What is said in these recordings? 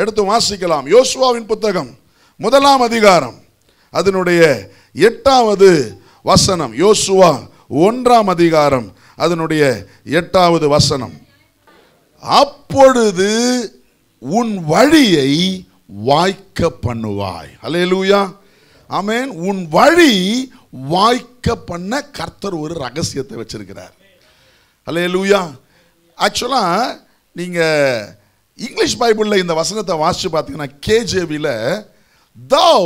எடுத்து வாசிக்கலாம். யோசுவாவின் புத்தகம் 1ஆம் அதிகாரம் அதனுடைய 8வது வசனம். யோசுவா 1ஆம் அதிகாரம் அதனுடைய 8வது வசனம். அப்பொழுது உன் வழியை வாய்க்க பண்ணுவாய். அல்லேலூயா, ஆமென். உன் வழி வாய்க்க பண்ண கர்த்தர் ஒரு ரகசியத்தை வச்சிருக்கிறார். அல்லேலூயா. ஆக்சுவலா நீங்க இங்கிலீஷ் பைபிள்ல இந்த வசனத்தை வாசிச்சு பார்த்தீங்கன்னா KJVல thou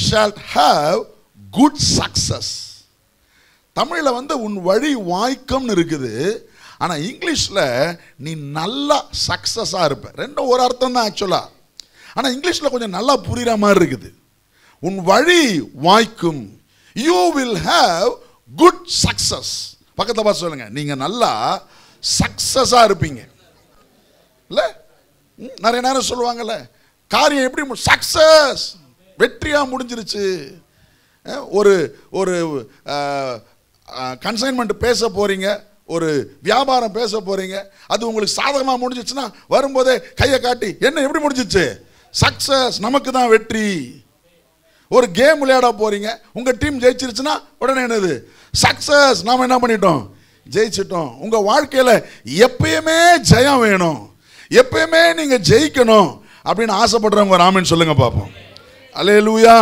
shalt have good success. தமிழ்ல உன் வழி வாய்க்கும்னு இருக்குது. ஆனா இங்கிலீஷ்ல நீ நல்லா சக்சஸா இருப்ப. ரெண்டும் ஒரு அர்த்தம் தான் ஆக்சுவலா. ஆனா இங்கிலீஷ்ல கொஞ்சம் நல்லா புரியுற மாதிரி இருக்குது. உன் வழி வாய்க்கும், you will have good success. பக்கத்துல பார்த்து சொல்லுங்க, நீங்க நல்லா சக்சஸா இருப்பீங்க. இல்ல நிறைய நேரம் சொல்லுவாங்கல்ல, காரியம் எப்படி சக்சஸ் வெற்றியா முடிஞ்சிருச்சு. ஒரு ஒரு கன்சைன்மெண்ட் பேச போறீங்க, ஒரு வியாபாரம் பேச போறீங்க, அது உங்களுக்கு சாதகமா முடிஞ்சிச்சுன்னா வரும்போதே கையை காட்டி என்ன எப்படி முடிஞ்சிச்சு, சக்சஸ், நமக்கு தான் வெற்றி. ஒரு கேம் விளையாட போறீங்க, உங்க டீம் ஜெயிச்சிருச்சுன்னா உடனே என்னது, சக்சஸ், நாம என்ன பண்ணிட்டோம், ஜெயிச்சிட்டோம். உங்க வாழ்க்கையில எப்பயுமே ஜெயம் வேணும், எப்பயுமே நீங்க ஜெயிக்கணும் அப்படின்னு ஆசைப்படுறவங்க ஆமென் சொல்லுங்க பாப்போம். அல்லேலூயா.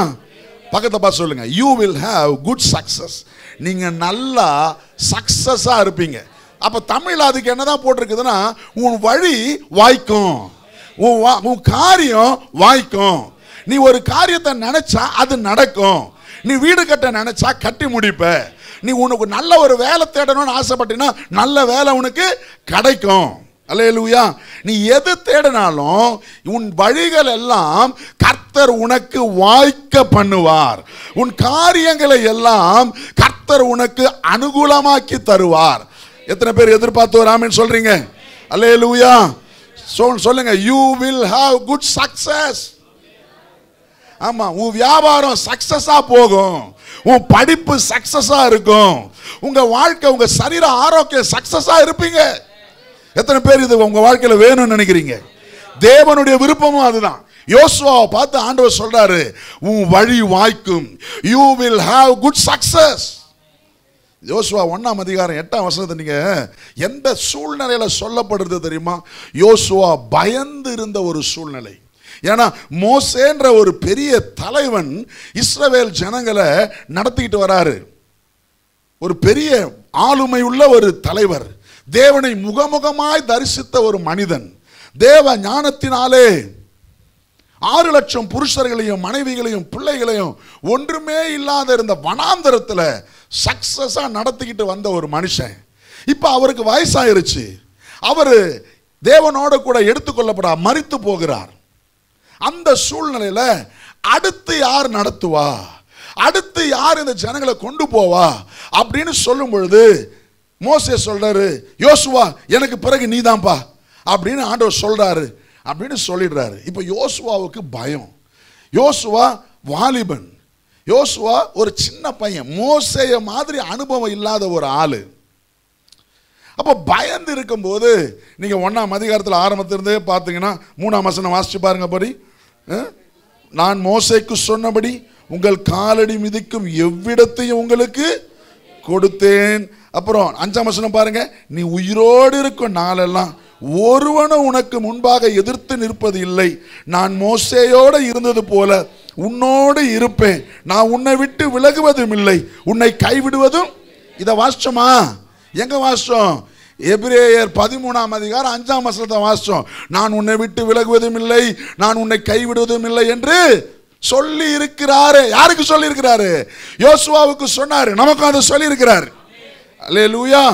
பக்கத்தை பார்த்து சொல்லுங்க, you will have good success. நீங்க நல்லா சக்சஸா இருப்பீங்க. அப்ப தமிழ்ல அதுக்கு என்னதான் போட்டிருக்குதுன்னா, உன் வழி வாய்க்கும், உன் காரியம் வாய்க்கும். நீ ஒரு காரியத்தை நினைச்சா அது நடக்கும். நீ வீடு கட்ட நினைச்சா கட்டி முடிப்ப. நீ உனக்கு நல்ல ஒரு வேலை தேடணும்னு ஆசைப்பட்டீங்கன்னா நல்ல வேலை உனக்கு கிடைக்கும். அல்லேலூயா. நீ எது தேடினாலும் உன் வழிகள் எல்லாம் கர்த்தர் உனக்கு வாய்க்க பண்ணுவார். உன் காரியங்களை எல்லாம் கர்த்தர் உனக்கு அனுகூலமாக்கி தருவார். எத்தனை பேர் எதிர்பார்த்து ஆமென் சொல்றீங்க? அல்லேலூயா. சொல்லுங்க, you will have good success. ஆமா, உன் வியாபாரம் சக்சஸா போகும், உன் படிப்பு சக்சஸா இருக்கும், உங்க வாழ்க்கை, உங்க சரீர ஆரோக்கியம் சக்சஸா இருப்பீங்க. எத்தனை பேர் இது உங்க வாழ்க்கையில வேணும்னு நினைக்கிறீங்க? தேவனுடைய விருப்பமும் அதுதான். யோசுவாவை பார்த்து ஆண்டவர் சொல்றாரு, உன் வழி வாய்க்கும், you will have good success. யோசுவா 1ஆம் அதிகாரம் 8ஆம் வசனத்தை நீங்க எந்த சூழ்நிலையில சொல்லப்படுறது தெரியுமா? யோசுவா பயந்து இருந்த ஒரு சூழ்நிலை. ஏன்னா மோசேன்ற ஒரு பெரிய தலைவன் இஸ்ரவேல் ஜனங்களை நடத்திக்கிட்டு வராரு. ஒரு பெரிய ஆளுமை உள்ள ஒரு தலைவர், தேவனை முகமுகமாய் தரிசித்த ஒரு மனிதன், தேவ ஞானத்தினாலே 6 லட்சம் புருஷர்களையும் மனைவிகளையும் பிள்ளைகளையும் ஒன்றுமே இல்லாத இருந்த வனாந்தரத்துல சக்சஸா நடத்திக்கிட்டு வந்த ஒரு மனுஷன். இப்ப அவருக்கு வயசாயிருச்சு. அவரு தேவனோட கூட எடுத்துக்கொள்ளப்பட மரித்து போகிறார். அந்த சூழ்நிலையில அடுத்து யார் நடத்துவா, அடுத்து யார் இந்த ஜனங்களை கொண்டு போவா அப்படின்னு சொல்லும் பொழுது மோசே சொல்றாரு, யோசுவா எனக்கு பிறகு நீதான்பா அப்படின்னு ஆண்டவர் சொல்றாரு அப்படின்னு சொல்லிடுறாரு. இப்ப யோசுவாவுக்கு பயம். யோசுவா வாலிபன், யோசுவா ஒரு சின்ன பையன், மோசேய மாதிரி அனுபவம் இல்லாத ஒரு ஆளு. அப்ப பயந்து இருக்கும் போது நீங்க 1ஆம் அதிகாரத்தில் ஆரம்பத்திலிருந்தே பார்த்தீங்கன்னா 3ஆம் வசனம் வாசிச்சு பாருங்க. படி, நான் மோசேக்கு சொன்னபடி உங்கள் காலடி மிதிக்கும் எவ்விடத்தையும் உங்களுக்கு கொடுத்தேன். அப்புறம் 5ஆம் வசனம் பாருங்க, நீ உயிரோடு இருக்கும் நாளெல்லாம் ஒருவனும் உனக்கு முன்பாக எதிர்த்து நிற்பது இல்லை. நான் மோசேயோடு இருந்தது போல உன்னோடு இருப்பேன். நான் உன்னை விட்டு விலகுவதும் இல்லை, உன்னை கைவிடுவதும். இதை வாசிச்சோமா? எங்க வாசிச்சோம்? எபிரேயர் 13ஆம் அதிகாரம் 5ஆம் வசனத்தை வாசிச்சோம். நான் உன்னை விட்டு விலகுவதும் இல்லை, நான் உன்னை கைவிடுவதும் இல்லை என்று சொல்லி இருக்கிறாரு. யாருக்கு சொல்லி இருக்கிறாரு? யோசுவாவுக்கு சொன்னாரு, நமக்கும் அதை சொல்லி இருக்கிறாரு. அல்லேலூயா.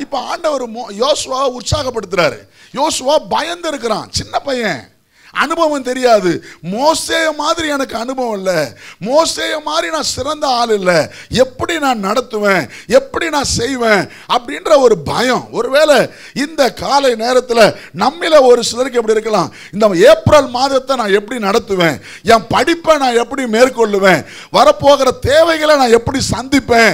இப்ப ஆண்டவர் யோசுவாவை உற்சாகப்படுத்துறாரு. யோசுவா பயந்து இருக்கிறான், சின்ன பையன், அனுபவம் தெரியாது. மோசேய மாதிரி எனக்கு அனுபவம் இல்லை, மோசேய மாதிரி நான் சிறந்த ஆள் இல்லை, எப்படி நான் நடத்துவேன், எப்படி நான் செய்வேன் அப்படின்ற ஒரு பயம். ஒருவேளை இந்த காலை நேரத்தில் நம்மள ஒரு சிலருக்கு எப்படி இருக்கலாம், இந்த ஏப்ரல் மாதத்தை நான் எப்படி நடத்துவேன், என் படிப்பை நான் எப்படி மேற்கொள்ளுவேன், வரப்போகிற தேவைகளை நான் எப்படி சந்திப்பேன்,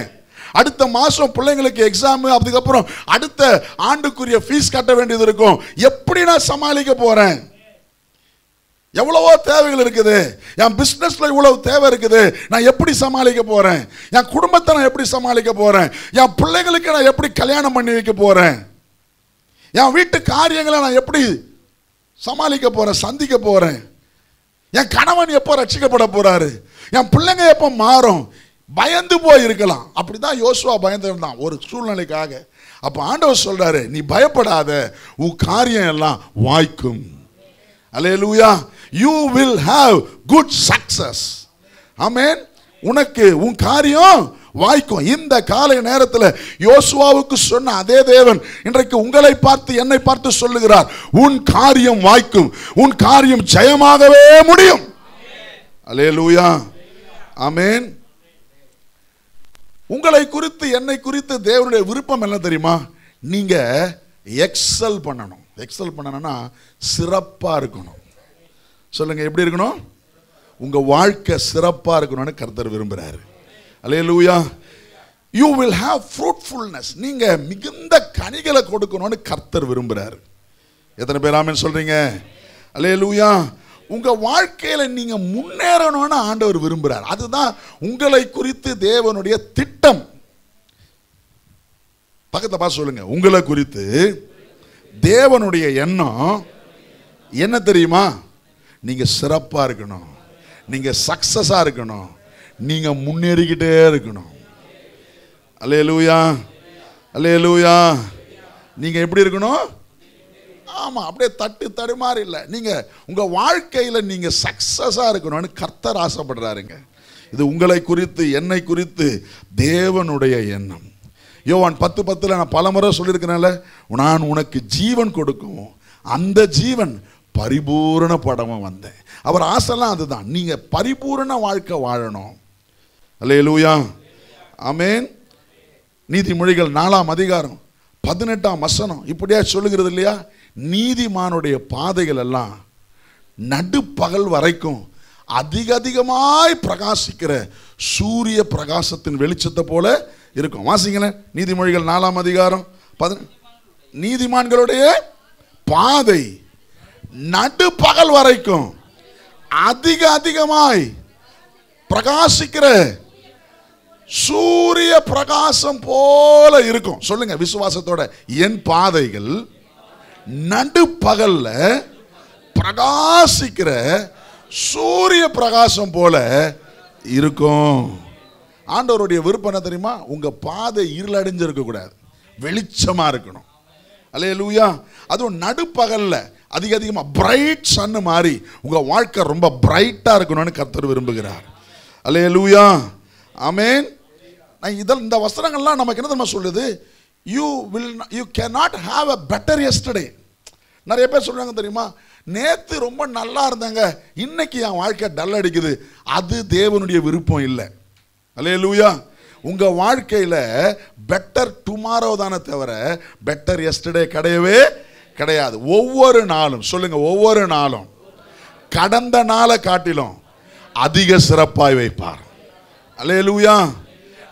அடுத்த மாசம் பிள்ளைங்களுக்கு எக்ஸாம், அதுக்கப்புறம் அடுத்த ஆண்டுக்குரிய ஃபீஸ் கட்ட வேண்டியது இருக்கும், எப்படி நான் சமாளிக்க போறேன். எவ்வளவோ தேவைகள் இருக்குது, என் பிசினஸ்ல இவ்வளவு தேவை இருக்குது, நான் எப்படி சமாளிக்க போறேன், என் குடும்பத்தை நான் எப்படி சமாளிக்க போறேன், என் பிள்ளைகளுக்கு நான் எப்படி கல்யாணம் பண்ணி வைக்க போறேன், என் வீட்டு காரியங்களை நான் எப்படி சமாளிக்க போறேன், சந்திக்க போறேன், என் கணவன் எப்போ ரட்சிக்கப்பட போறாரு, என் பிள்ளைங்க எப்போ மாறும், பயந்து போய் இருக்கலாம். அப்படிதான் யோசுவா பயந்து இருந்தான் ஒரு சூழ்நிலைக்காக. அப்ப ஆண்டவர் சொல்றாரு, நீ பயப்படாத, உன் காரியம் எல்லாம் வாய்க்கும். அல்லேலூயா. You will have good success. ஆமென். உனக்கு உன் காரியம் வாய்க்கும். இந்த காலை நேரத்தில் யோசுவாவுக்கு சொன்ன அதே தேவன் இன்றைக்கு உங்களை பார்த்து என்னை பார்த்து சொல்லுகிறார், உன் காரியம் வாய்க்கும், உன் காரியம் ஜெயமாகவே முடியும். அல்லேலூயா. ஆமென். உங்களை குறித்து என்னை குறித்து தேவனுடைய விருப்பம் என்ன தெரியுமா? நீங்க எக்ஸல் பண்ணணும். எக்ஸல் பண்ணணும்னா சிறப்பா இருக்கணும். சொல்லுங்க, எப்படி இருக்கணும்? உங்க வாழ்க்கை சிறப்பா இருக்கணும்னு கர்த்தர் விரும்புறாரு. அல்லேலூயா. you will have fruitfulness. நீங்க மிகுந்த கனிகளை கொடுக்கணும்னு கர்த்தர் விரும்புறாரு. எத்தனை பேர் ஆமென் சொல்றீங்க? அல்லேலூயா. உங்க வாழ்க்கையில நீங்க முன்னேறணும்னு ஆண்டவர் விரும்புறார். அதுதான் உங்களை குறித்து தேவனுடைய திட்டம். பக்கத்துல பார்த்து சொல்லுங்க, உங்களை குறித்து தேவனுடைய எண்ணம் என்ன தெரியுமா? நீங்க சிறப்பா இருக்கணும், நீங்க சக்சஸா இருக்கணும், நீங்க முன்னேறிக்கிட்டே இருக்கணும். அல்லேலூயா. அல்லேலூயா. நீங்க எப்படி இருக்கணும்? ஆமா, அப்படியே தட்டு தடுமாறி இல்லை. நீங்க உங்க வாழ்க்கையில நீங்க சக்சஸா இருக்கணும்னு கர்த்தர் ஆசைப்படுறாருங்க. இது உங்களை குறித்து என்னை குறித்து தேவனுடைய எண்ணம். யோவான் 10:10 நான் பலமுறை சொல்லியிருக்கிறேன்ல, நான் உனக்கு ஜீவன் கொடுக்கும், அந்த ஜீவன் பரிபூரணப்படவும் வந்தேன். அவர் ஆசைலாம் அதுதான், நீங்க பரிபூரண வாழ்க்கை வாழணும். அல்லேலூயா. ஆமென். நீதிமொழிகள் 4ஆம் அதிகாரம் 18ஆம் வசனம் இப்படியா சொல்லுகிறது இல்லையா? நீதிமானுடைய பாதைகள் எல்லாம் நடுப்பகல் வரைக்கும் அதிகமாய் பிரகாசிக்கிற சூரிய பிரகாசத்தின் வெளிச்சத்தை போல இருக்கும். வாசிங்களேன், நீதிமொழிகள் 4ஆம் அதிகாரம். நீதிமான்களுடைய பாதை நடுப்பகல் வரைக்கும் அதிகமாய் பிரகாசிக்கிற சூரிய பிரகாசம் போல இருக்கும். சொல்லுங்க விசுவாசத்தோட, என் பாதைகள் நடுப்பகல்ல பிரகாசிக்கிற சூரிய பிரகாசம் போல இருக்கும். ஆண்டவருடைய விருப்பம் என்ன தெரியுமா? உங்க பாதை இருளடைஞ்சிருக்க கூடாது, வெளிச்சமா இருக்கணும். அல்லேலூயா. அதுவும் நடுப்பகல்ல அதிகமா பிரைட் சன் மாதிரி உங்க வாழ்க்கை ரொம்ப பிரைட்டா இருக்கணும்னு கர்த்தர் விரும்புகிறார். அல்லேலூயா. ஆமென். இந்த வசனங்கள்லாம் நமக்கு என்ன தெரியுமா சொல்லுது? you cannot have a better yesterday. நிறைய பேர் சொல்றாங்க தெரியுமா, நேத்து ரொம்ப நல்லா இருந்தாங்க, இன்னைக்கு என் வாழ்க்கை டல் அடிக்குது. அது தேவனுடைய விருப்பம் இல்லை. அல்லேலூயா. உங்க வாழ்க்கையில பெட்டர் டுமாரோ தானே தவிர பெட்டர் எஸ்டர்டே கிடையவே கிடையாது. ஒவ்வொரு நாளும் சொல்லுங்க, ஒவ்வொரு நாளும் கடந்த நாளை காட்டிலும் அதிக சிறப்பாய் வைப்பார். அல்லேலூயா.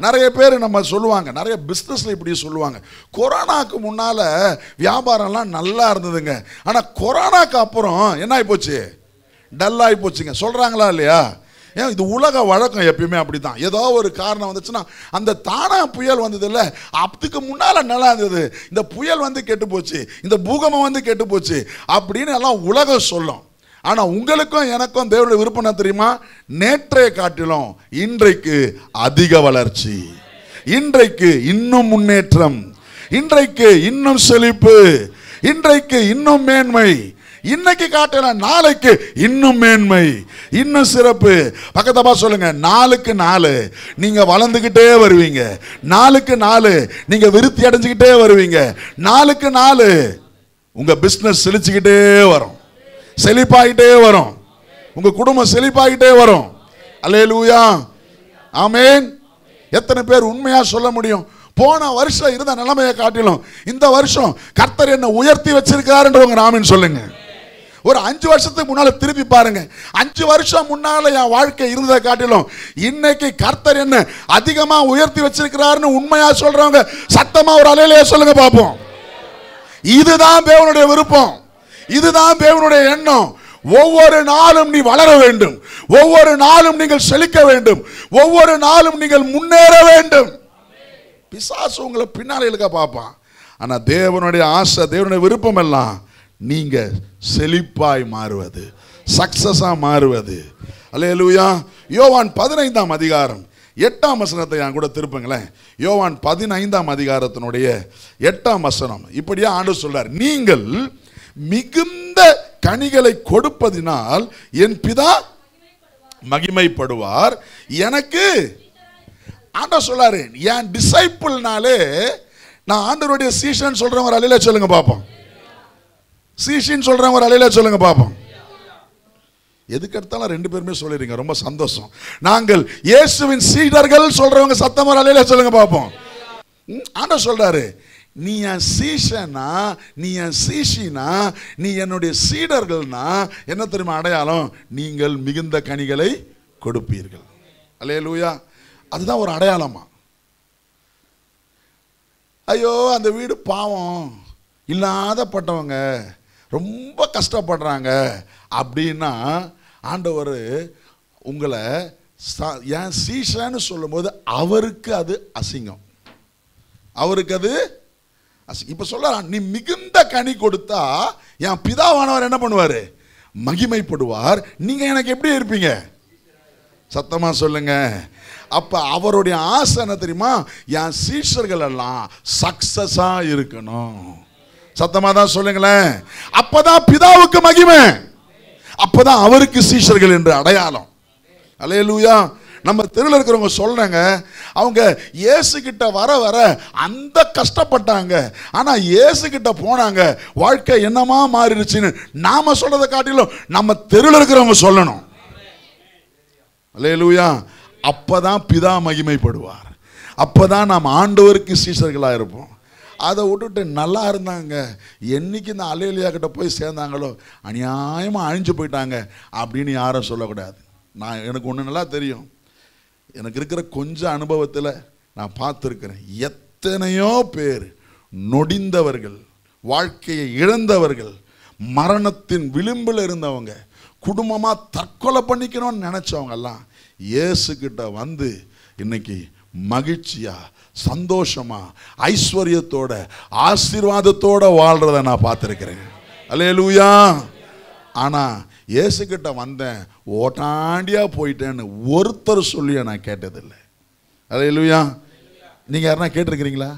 நிறைய பேர் நம்ம சொல்லுவாங்க, நிறைய பிஸ்னஸ்ல இப்படி சொல்லுவாங்க, கொரோனாக்கு முன்னால வியாபாரம்லாம் நல்லா இருந்ததுங்க, ஆனா கொரோனாக்கு அப்புறம் என்ன ஆகி போச்சு? டல் ஆகி போச்சுங்க. சொல்றாங்களா இல்லையா? ஏன் இது உலக வழக்கம், எப்பயுமே அப்படிதான். ஏதோ ஒரு காரணம் வந்துச்சுன்னா, அந்த தானா புயல் வந்தது இல்லை, அதுக்கு முன்னால நல்லா இருந்தது, இந்த புயல் வந்து கெட்டு போச்சு, இந்த பூகம்பம் வந்து கெட்டு போச்சு அப்படின்னு எல்லாம் உலகம் சொல்லும். ஆனா உங்களுக்கும் எனக்கும் தேவனுடைய விருப்பம் என்ன தெரியுமா? நேற்றைய காட்டிலும் இன்றைக்கு அதிக வளர்ச்சி, இன்றைக்கு இன்னும் முன்னேற்றம், இன்றைக்கு இன்னும் செழிப்பு, இன்றைக்கு இன்னும் மேன்மை, இன்னைக்கு காட்டல நாளைக்கு இன்னும் மேன்மை, இன்னும் சிறப்பு. பக்கத்தப்பா சொல்லுங்க, நாளுக்கு நாள் நீங்க வளர்ந்துகிட்டே வருவீங்க, நாளுக்கு நாள் நீங்க விருத்தி அடைஞ்சுக்கிட்டே வருவீங்க, நாளுக்கு நாள் உங்க பிசினஸ் செழிச்சுக்கிட்டே வரும், செழிப்பாகிட்டே வரும், உங்க குடும்பம் செழிப்பாகிட்டே வரும். அல்லேலூயா. ஆமென். எத்தனை பேர் உண்மையா சொல்ல முடியும், போன வருஷம் இருந்த நிலைமையை காட்டிலும் இந்த வருஷம் கர்த்தர் என்ன உயர்த்தி வச்சிருக்காருன்றவங்க ஆமென் சொல்லுங்க. ஒரு 5 வருஷத்துக்கு முன்னால திருப்பி பாருங்க, 5 வருஷம் முன்னால என் வாழ்க்கை இருந்ததை காட்டிலும் இன்னைக்கு கர்த்தர் என்ன அதிகமா உயர்த்தி வச்சிருக்கிறாருன்னு உண்மையா சொல்றவங்க சத்தமா ஒரு அல்லேலூயா சொல்லுங்க பாப்போம். இதுதான் தேவனுடைய விருப்பம், இதுதான் தேவனுடைய எண்ணம். ஒவ்வொரு நாளும் நீ வளர வேண்டும், ஒவ்வொரு நாளும் நீங்கள் செழிக்க வேண்டும், ஒவ்வொரு நாளும் நீங்கள் முன்னேற வேண்டும். பிசாசு உங்களை பின்னாலே இழுக்க பார்ப்பான். ஆனா தேவனுடைய ஆசை, தேவனுடைய விருப்பம் எல்லாம் நீங்க செழிப்பாய் மாறுவது, சக்சஸா மாறுவது. அல்லேலூயா. யோவான் 15ஆம் அதிகாரம் 8ஆம் வசனத்தை நான் கூட திருப்புங்களேன். யோவான் 15ஆம் அதிகாரத்தினுடைய 8ஆம் வசனம் இப்படியா ஆண்டவர் சொல்றார், நீங்கள் மிகுந்த கனிகளை கொடுப்பதினால் என் பிதா மகிமைப்படுவார். எனக்கு ஆண்டவர் சொல்றாரு, என் டிசைபிள்னாலே நான் ஆண்டவருடைய சீஷன் சொல்றேன். ஒரு அலையில சொல்லுங்க பாப்போம். சீஷன் சொல்றேன், ஒரு அலையில சொல்லுங்க பாப்போம். எதுக்கு எடுத்தாலும் ரெண்டு பேருமே சொல்லிடுங்க, ரொம்ப சந்தோஷம். நாங்கள் இயேசுவின் சீடர்கள் சொல்றவங்க சத்தமா ஒரு அலையில சொல்லுங்க பாப்போம். ஆண்டவர் சொல்றாரு, நீ என் சீஷனா, நீ என் சீஷினா, நீ என்னுடைய சீடர்கள்னா என்ன தெரியுமா அடையாளம்? நீங்கள் மிகுந்த கனிகளை கொடுப்பீர்கள். அல்லேலூயா. அதுதான் ஒரு அடையாளமா. ஐயோ அந்த வீடு பாவம், இல்லாதப்பட்டவங்க ரொம்ப கஷ்டப்படுறாங்க அப்படின்னா ஆண்டவர் உங்களை என் சீஷன்னு சொல்லும்போது அவருக்கு அது அசிங்கம், அவருக்கு அது இப்ப சொல்றான், நீ மிகுந்த கனி கொடுத்தா என் பிதாவானவர் என்ன பண்ணுவாரு? மகிமைப்படுவார். நீங்க எனக்கு எப்படி இருப்பீங்க? சத்தமா சொல்லுங்க. அப்ப அவருடைய ஆசை என்ன தெரியுமா? என் சீஷர்கள் எல்லாம் சக்சஸா இருக்கணும். சத்தமா தான் சொல்லுங்களேன். அப்பதான் பிதாவுக்கு மகிமை, அப்பதான் அவருக்கு சீஷர்கள் என்று அடையாளம். அல்லேலூயா. நம்ம தெருவில் இருக்கிறவங்க சொல்றாங்க, அவங்க இயேசு கிட்ட வர வர அந்த கஷ்டப்பட்டாங்க, ஆனா இயேசு கிட்ட போனாங்க, வாழ்க்கை என்னமா மாறிடுச்சுன்னு நாம சொல்றதை காட்டிலும் நம்ம தெருவில் இருக்கிறவங்க சொல்லணும். அல்லேலூயா. அப்பதான் பிதா மகிமைப்படுவார், அப்பதான் நாம் ஆண்டவருக்கு சீஷர்களா இருப்போம். அதை விட்டுட்டு நல்லா இருந்தாங்க, என்னைக்கு இந்த அல்லேலூயா கிட்ட போய் சேர்ந்தாங்களோ அநியாயமா அழிஞ்சு போயிட்டாங்க அப்படின்னு யாரும் சொல்லக்கூடாது. எனக்கு ஒன்று நல்லா தெரியும், எனக்கு இருக்கிற கொஞ்சம் அனுபவத்தில் நான் பார்த்துருக்கிறேன். எத்தனையோ பேர் நொடிந்தவர்கள், வாழ்க்கையை இழந்தவர்கள், மரணத்தின் விளிம்பில் இருந்தவங்க, குடும்பமாக தற்கொலை பண்ணிக்கணும்னு நினச்சவங்கெல்லாம் இயேசு கிட்ட வந்து இன்னைக்கு மகிழ்ச்சியா, சந்தோஷமா, ஐஸ்வர்யத்தோட, ஆசீர்வாதத்தோட வாழ்றத நான் பார்த்துருக்கிறேன். அல்லேலூயா. ஆனா இயேசு கிட்ட வந்தேன், ஓட்டாண்டியா போயிட்டேன்னு ஒருத்தர் சொல்லி நான் கேட்டதில்லை. அல்லேலூயா. நீங்க யாருன்னா கேட்டிருக்கிறீங்களா?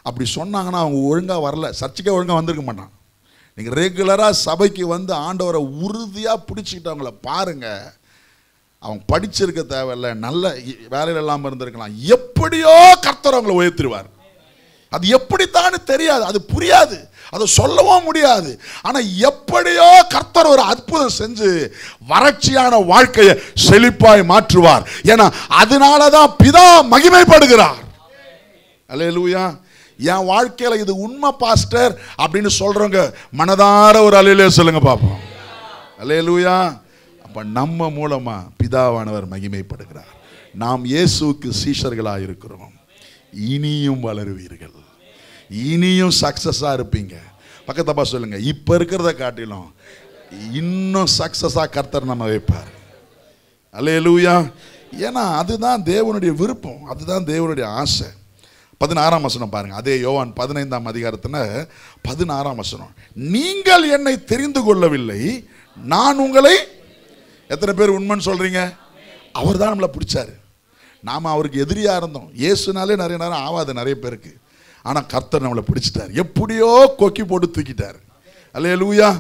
அப்படி சொன்னாங்கன்னா அவங்க ஒழுங்கா வரல, சர்ச்சுக்கே ஒழுங்கா வந்திருக்க மாட்டான். நீங்க ரெகுலரா சபைக்கு வந்து ஆண்டவரை உறுதியா பிடிச்சிக்கிட்டவங்கள பாருங்க. அவங்க படிச்சிருக்க தேவையில்லை, நல்ல வேலையில் இல்லாமல் இருந்திருக்கலாம், எப்படியோ கர்த்தர் அவங்களை உயர்த்திடுவார். அது எப்படித்தான்னு தெரியாது, அது புரியாது, அதை சொல்லவும் முடியாது. ஆனா எப்படியோ கர்த்தர் ஒரு அற்புதம் செஞ்சு வறட்சியான வாழ்க்கையை செழிப்பாய் மாற்றுவார். ஏன்னா அதனாலதான் பிதா மகிமைப்படுகிறார். அல்லேலூயா. என் வாழ்க்கையில இது உண்மை பாஸ்டர் அப்படின்னு சொல்றவங்க மனதார ஒரு அல்லேலூயா சொல்லுங்க பாப்போம். அல்லேலூயா. அப்ப நம்ம மூலமா பிதாவானவர் மகிமைப்படுகிறார். நாம் இயேசுவுக்கு சீஷர்களாக இருக்கிறோம். இனியும் வளருவீர்கள், இனியும் சக்சஸா இருப்பீங்க. பக்கத்தப்பா சொல்லுங்க, இப்ப இருக்கிறத காட்டிலும் இன்னும் சக்சஸா கர்த்தர் நம்ம வைப்பார். அல்லேலூயா. ஏன்னா அதுதான் தேவனுடைய விருப்பம், அதுதான் தேவனுடைய ஆசை. 16ஆம் வசனம் பாருங்க, அதே யோவான் 15ஆம் அதிகாரத்துல 16ஆம் வசனம், நீங்கள் என்னை தெரிந்து கொள்ளவில்லை, நான் உங்களை. எத்தனை பேர் உண்மைன்னு சொல்றீங்க? அவர் தான் நம்மளை பிடிச்சாரு. நாம அவருக்கு எதிரியா இருந்தோம். இயேசுனாலே நிறைய நேரம் ஆவாது நிறைய பேருக்கு. ஆனா கர்த்தர் நம்மளை பிடிச்சிட்டார், எப்படியோ கொக்கி போட்டு தூக்கிட்டார். அல்லேலூயா.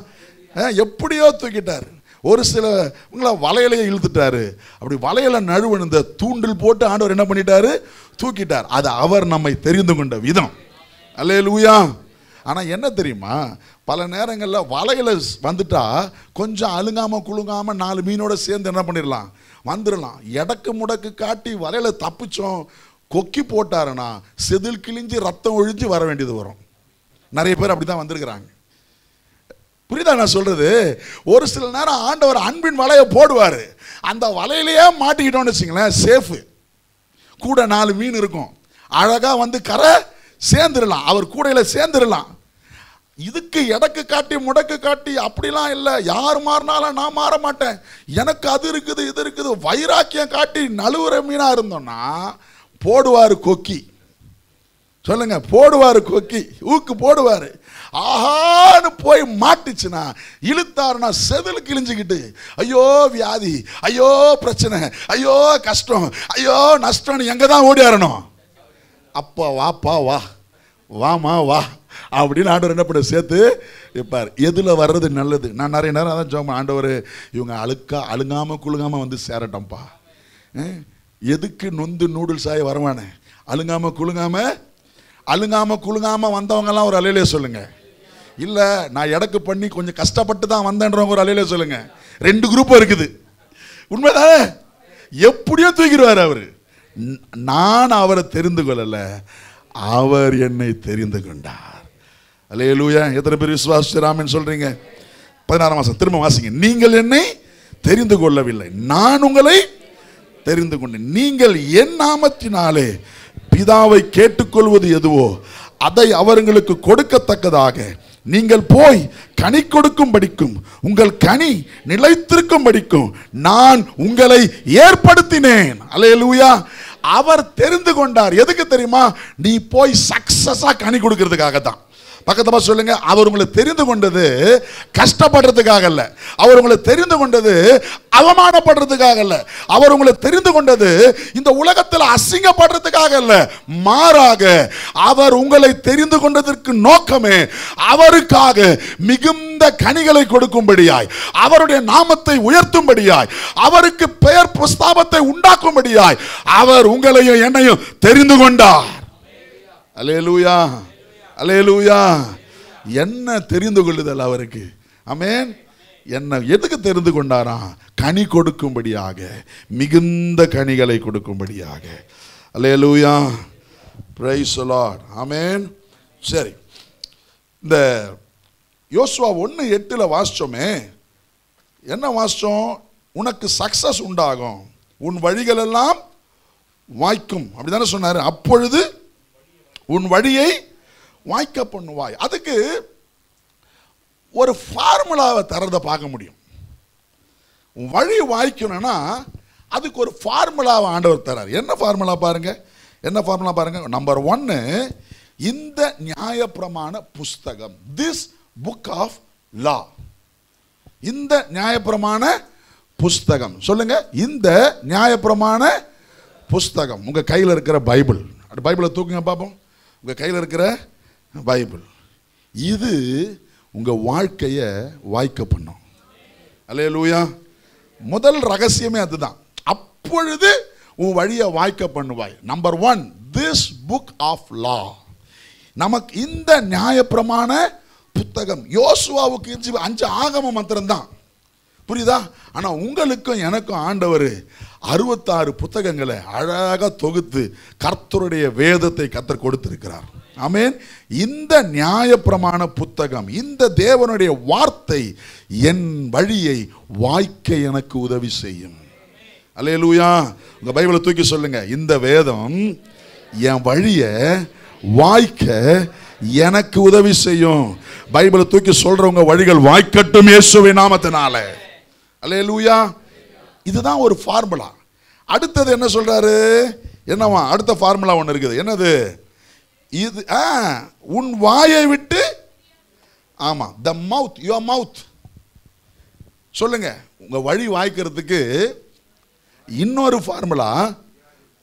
எப்படியோ தூக்கிட்டார். ஒரு சில உங்களை வலையிலேயே இழுத்துட்டாரு. அப்படி வலையில நழுவ இந்த தூண்டில் போட்டு ஆண்டவர் என்ன பண்ணிட்டாரு? தூக்கிட்டார். அது அவர் நம்மை தெரிந்து கொண்ட விதம். அல்லேலூயா. ஆனா என்ன தெரியுமா, பல நேரங்களில் வலையில வந்துட்டா கொஞ்சம் அழுங்காம குலுங்காம 4 மீனோட சேர்ந்து என்ன பண்ணிடலாம், வந்துடலாம். எடக்கு முடக்கு காட்டி வலையில தப்பிச்சோம், கொக்கி போட்டாருன்னா செதில் கிழிஞ்சு ரத்தம் ஒழிஞ்சு வர வேண்டியது வரும். நிறைய பேர் அப்படிதான் வந்திருக்கிறாங்க. புரியுதா நான் சொல்றது? ஒரு சில நேரம் ஆண்டவர் அன்பின் வலையை போடுவாரு, அந்த வலையிலேயே மாட்டிக்கிட்டோம்னு வச்சுங்களேன், சேஃபு. கூட 4 மீன் இருக்கும், அழகா வந்து கரை சேர்ந்துடலாம், அவர் கூடையில சேர்ந்துடலாம். இதுக்கு எடக்கு காட்டி முடக்கு காட்டி அப்படிலாம் இல்லை. யார் மாறினாலும் நான் மாற மாட்டேன், எனக்கு அது இருக்குது இது இருக்குது வைராக்கியம் காட்டி நழுவுற மீனா இருந்தோம்னா போடுவார் கொக்கி. சொல்லுங்க, போடுவார் கொக்கி, ஊக்கு போடுவார். ஆஹான்னு போய் மாட்டுச்சுன்னா இழுத்தாருன்னா செதில் கிழிஞ்சுக்கிட்டு ஐயோ வியாதி, ஐயோ பிரச்சனை, ஐயோ கஷ்டம், ஐயோ நஷ்டம்னு எங்கே தான் ஓடியாரணும். அப்பா வாப்பா வா, வாமா வா அப்படின்னு ஆண்டவர் என்ன பண்ண சேர்த்து வைப்பார். எதில் வர்றது நல்லது. நான் நிறைய நேரம் அதான் சொல்லுவேன், ஆண்டவர் இவங்க அழுங்காமல் குழுங்காமல் வந்து சேரட்டோம்ப்பா. எதுக்கு நொந்து நூடுல்ஸ் ஆகி வருவானே, அழுங்காமல் குழுங்காமல் வந்தவங்கலாம் ஒரு அலையிலே சொல்லுங்க. இல்லை நான் எடக்கு பண்ணி கொஞ்சம் கஷ்டப்பட்டு தான் வந்தேன்றவங்க ஒரு அலையிலே சொல்லுங்க. 2 குரூப் இருக்குது. உண்மைதானே? எப்படியோ தூக்கிடுவார் அவர். நான் அவரை தெரிந்து கொள்ளல, அவர் என்னை தெரிந்து கொண்டார். அல்லேலூயா. எத்தனை பேர் விசுவாசிச்சராமன் சொல்றீங்க? 16ஆம் வசனம் திரும்ப வாசிங்க. நீங்கள் என்னை தெரிந்து கொள்ளவில்லை, நான் உங்களை தெரிந்து கொண்டேன். நீங்கள் என் நாமத்தினாலே பிதாவை கேட்டுக்கொள்வது எதுவோ அதை அவர்களுக்கு கொடுக்கத்தக்கதாக நீங்கள் போய் கனி கொடுக்கும் படிக்கும், உங்கள் கனி நிலைத்திருக்கும் படிக்கும் நான் உங்களை ஏற்படுத்தினேன். அல்லேலூயா. அவர் தெரிந்து கொண்டார். எதுக்கு தெரியுமா? நீ போய் சக்சஸா கனி கொடுக்கிறதுக்காக தான். பக்கத்தமா சொல்லுங்க, அவர் உங்களை தெரிந்து கொண்டது கஷ்டப்படுறதுக்காக அல்ல, அவர் உங்களை தெரிந்து கொண்டது அவமானப்படுறதுக்காக அல்ல, அவர் உங்களை தெரிந்து கொண்டது இந்த உலகத்தில் அசிங்கப்படுறதுக்காக அல்ல, மாறாக அவர் உங்களை தெரிந்து கொண்டதற்கு நோக்கமே அவருக்காக மிகுந்த கனிகளை கொடுக்கும்படியாய், அவருடைய நாமத்தை உயர்த்தும்படியாய், அவருக்கு பெயர் பிரஸ்தாபத்தை உண்டாக்கும்படியாய் அவர் உங்களையும் என்னையும் தெரிந்து கொண்டார். அல்லேலூயா, அல்லேலூயா. என்ன தெரிந்து கொள்ளுதல் அவருக்கு. ஆமென். என்ன எதுக்கு தெரிந்து கொண்டாரா? கனி கொடுக்கும்படியாக, மிகுந்த கனிகளை கொடுக்கும்படியாக. அல்லேலூயா, பிரைஸ் தி லார்ட். ஆமென். சரி, இந்த யோசுவா 1:8 வாசிச்சோமே, என்ன வாசிச்சோம்? உனக்கு சக்சஸ் உண்டாகும், உன் வழிகள் எல்லாம் வாய்க்கும், அப்படிதானே சொன்னாரு. அப்பொழுது உன் வழியை வாய்க்க பண்ணுவாய். அதுக்கு ஒரு ஃபார்முலாவை தரதை பார்க்க முடியும். உன் வழி வாய்க்கணும்னா அதுக்கு ஒரு ஃபார்முலாவை ஆண்டவர் தரார். என்ன ஃபார்முலா பாருங்க, என்ன ஃபார்முலா பாருங்க. நம்பர் 1, இந்த நியாயப்பிரமாண புஸ்தகம், திஸ் புக் ஆஃப் லா. இந்த நியாயப்பிரமாண புஸ்தகம், சொல்லுங்க, இந்த நியாயப்பிரமாண புஸ்தகம். உங்க கையில் இருக்கிற பைபிள், பைபிளை தூக்குங்க பார்ப்போம். உங்க கையில் இருக்கிற பைபிள், இது உங்க வாழ்க்கையை வாய்க்க பண்ணும். அல்லேலூயா. முதல் ரகசியமே அதுதான். அப்பொழுது உன் வழியை வாய்க்க பண்ணுவாய். Number 1, this book of law. நமக்கு இந்த நியாயப்பிரமாண புத்தகம். யோசுவாவுக்கு 5 ஆகம மந்திரம் தான், புரியுதா? ஆனா உங்களுக்கும் எனக்கும் ஆண்டவர் 66 புத்தகங்களை அழகாக தொகுத்து கர்த்தருடைய வேதத்தை கர்த்தர் கொடுத்திருக்கிறார். ஆமென். இந்த நியாயப்பிரமாண புத்தகம், இந்த தேவனுடைய வார்த்தை என் வழியை வாய்க்க எனக்கு உதவி செய்யும். அல்லேலூயா. உங்க பைபிளை தூக்கி சொல்லுங்க, இந்த வேதம் என் வழியை வாய்க்க எனக்கு உதவி செய்யும். பைபிளை தூக்கி சொல்றவங்க வழிகள் வாய்க்கட்டும் இயேசுவின் நாமத்தினால. அல்லேலூயா. இதுதான் ஒரு ஃபார்முலா. அடுத்தது என்ன சொல்றாரு? என்னவா? அடுத்த ஃபார்முலா ஒன்று இருக்குது. என்னது? இது உன் வாயை விட்டு, ஆமா, the mouth, your mouth. சொல்லுங்க, உங்க வழி வாய்க்கிறதுக்கு இன்னொரு ஃபார்முலா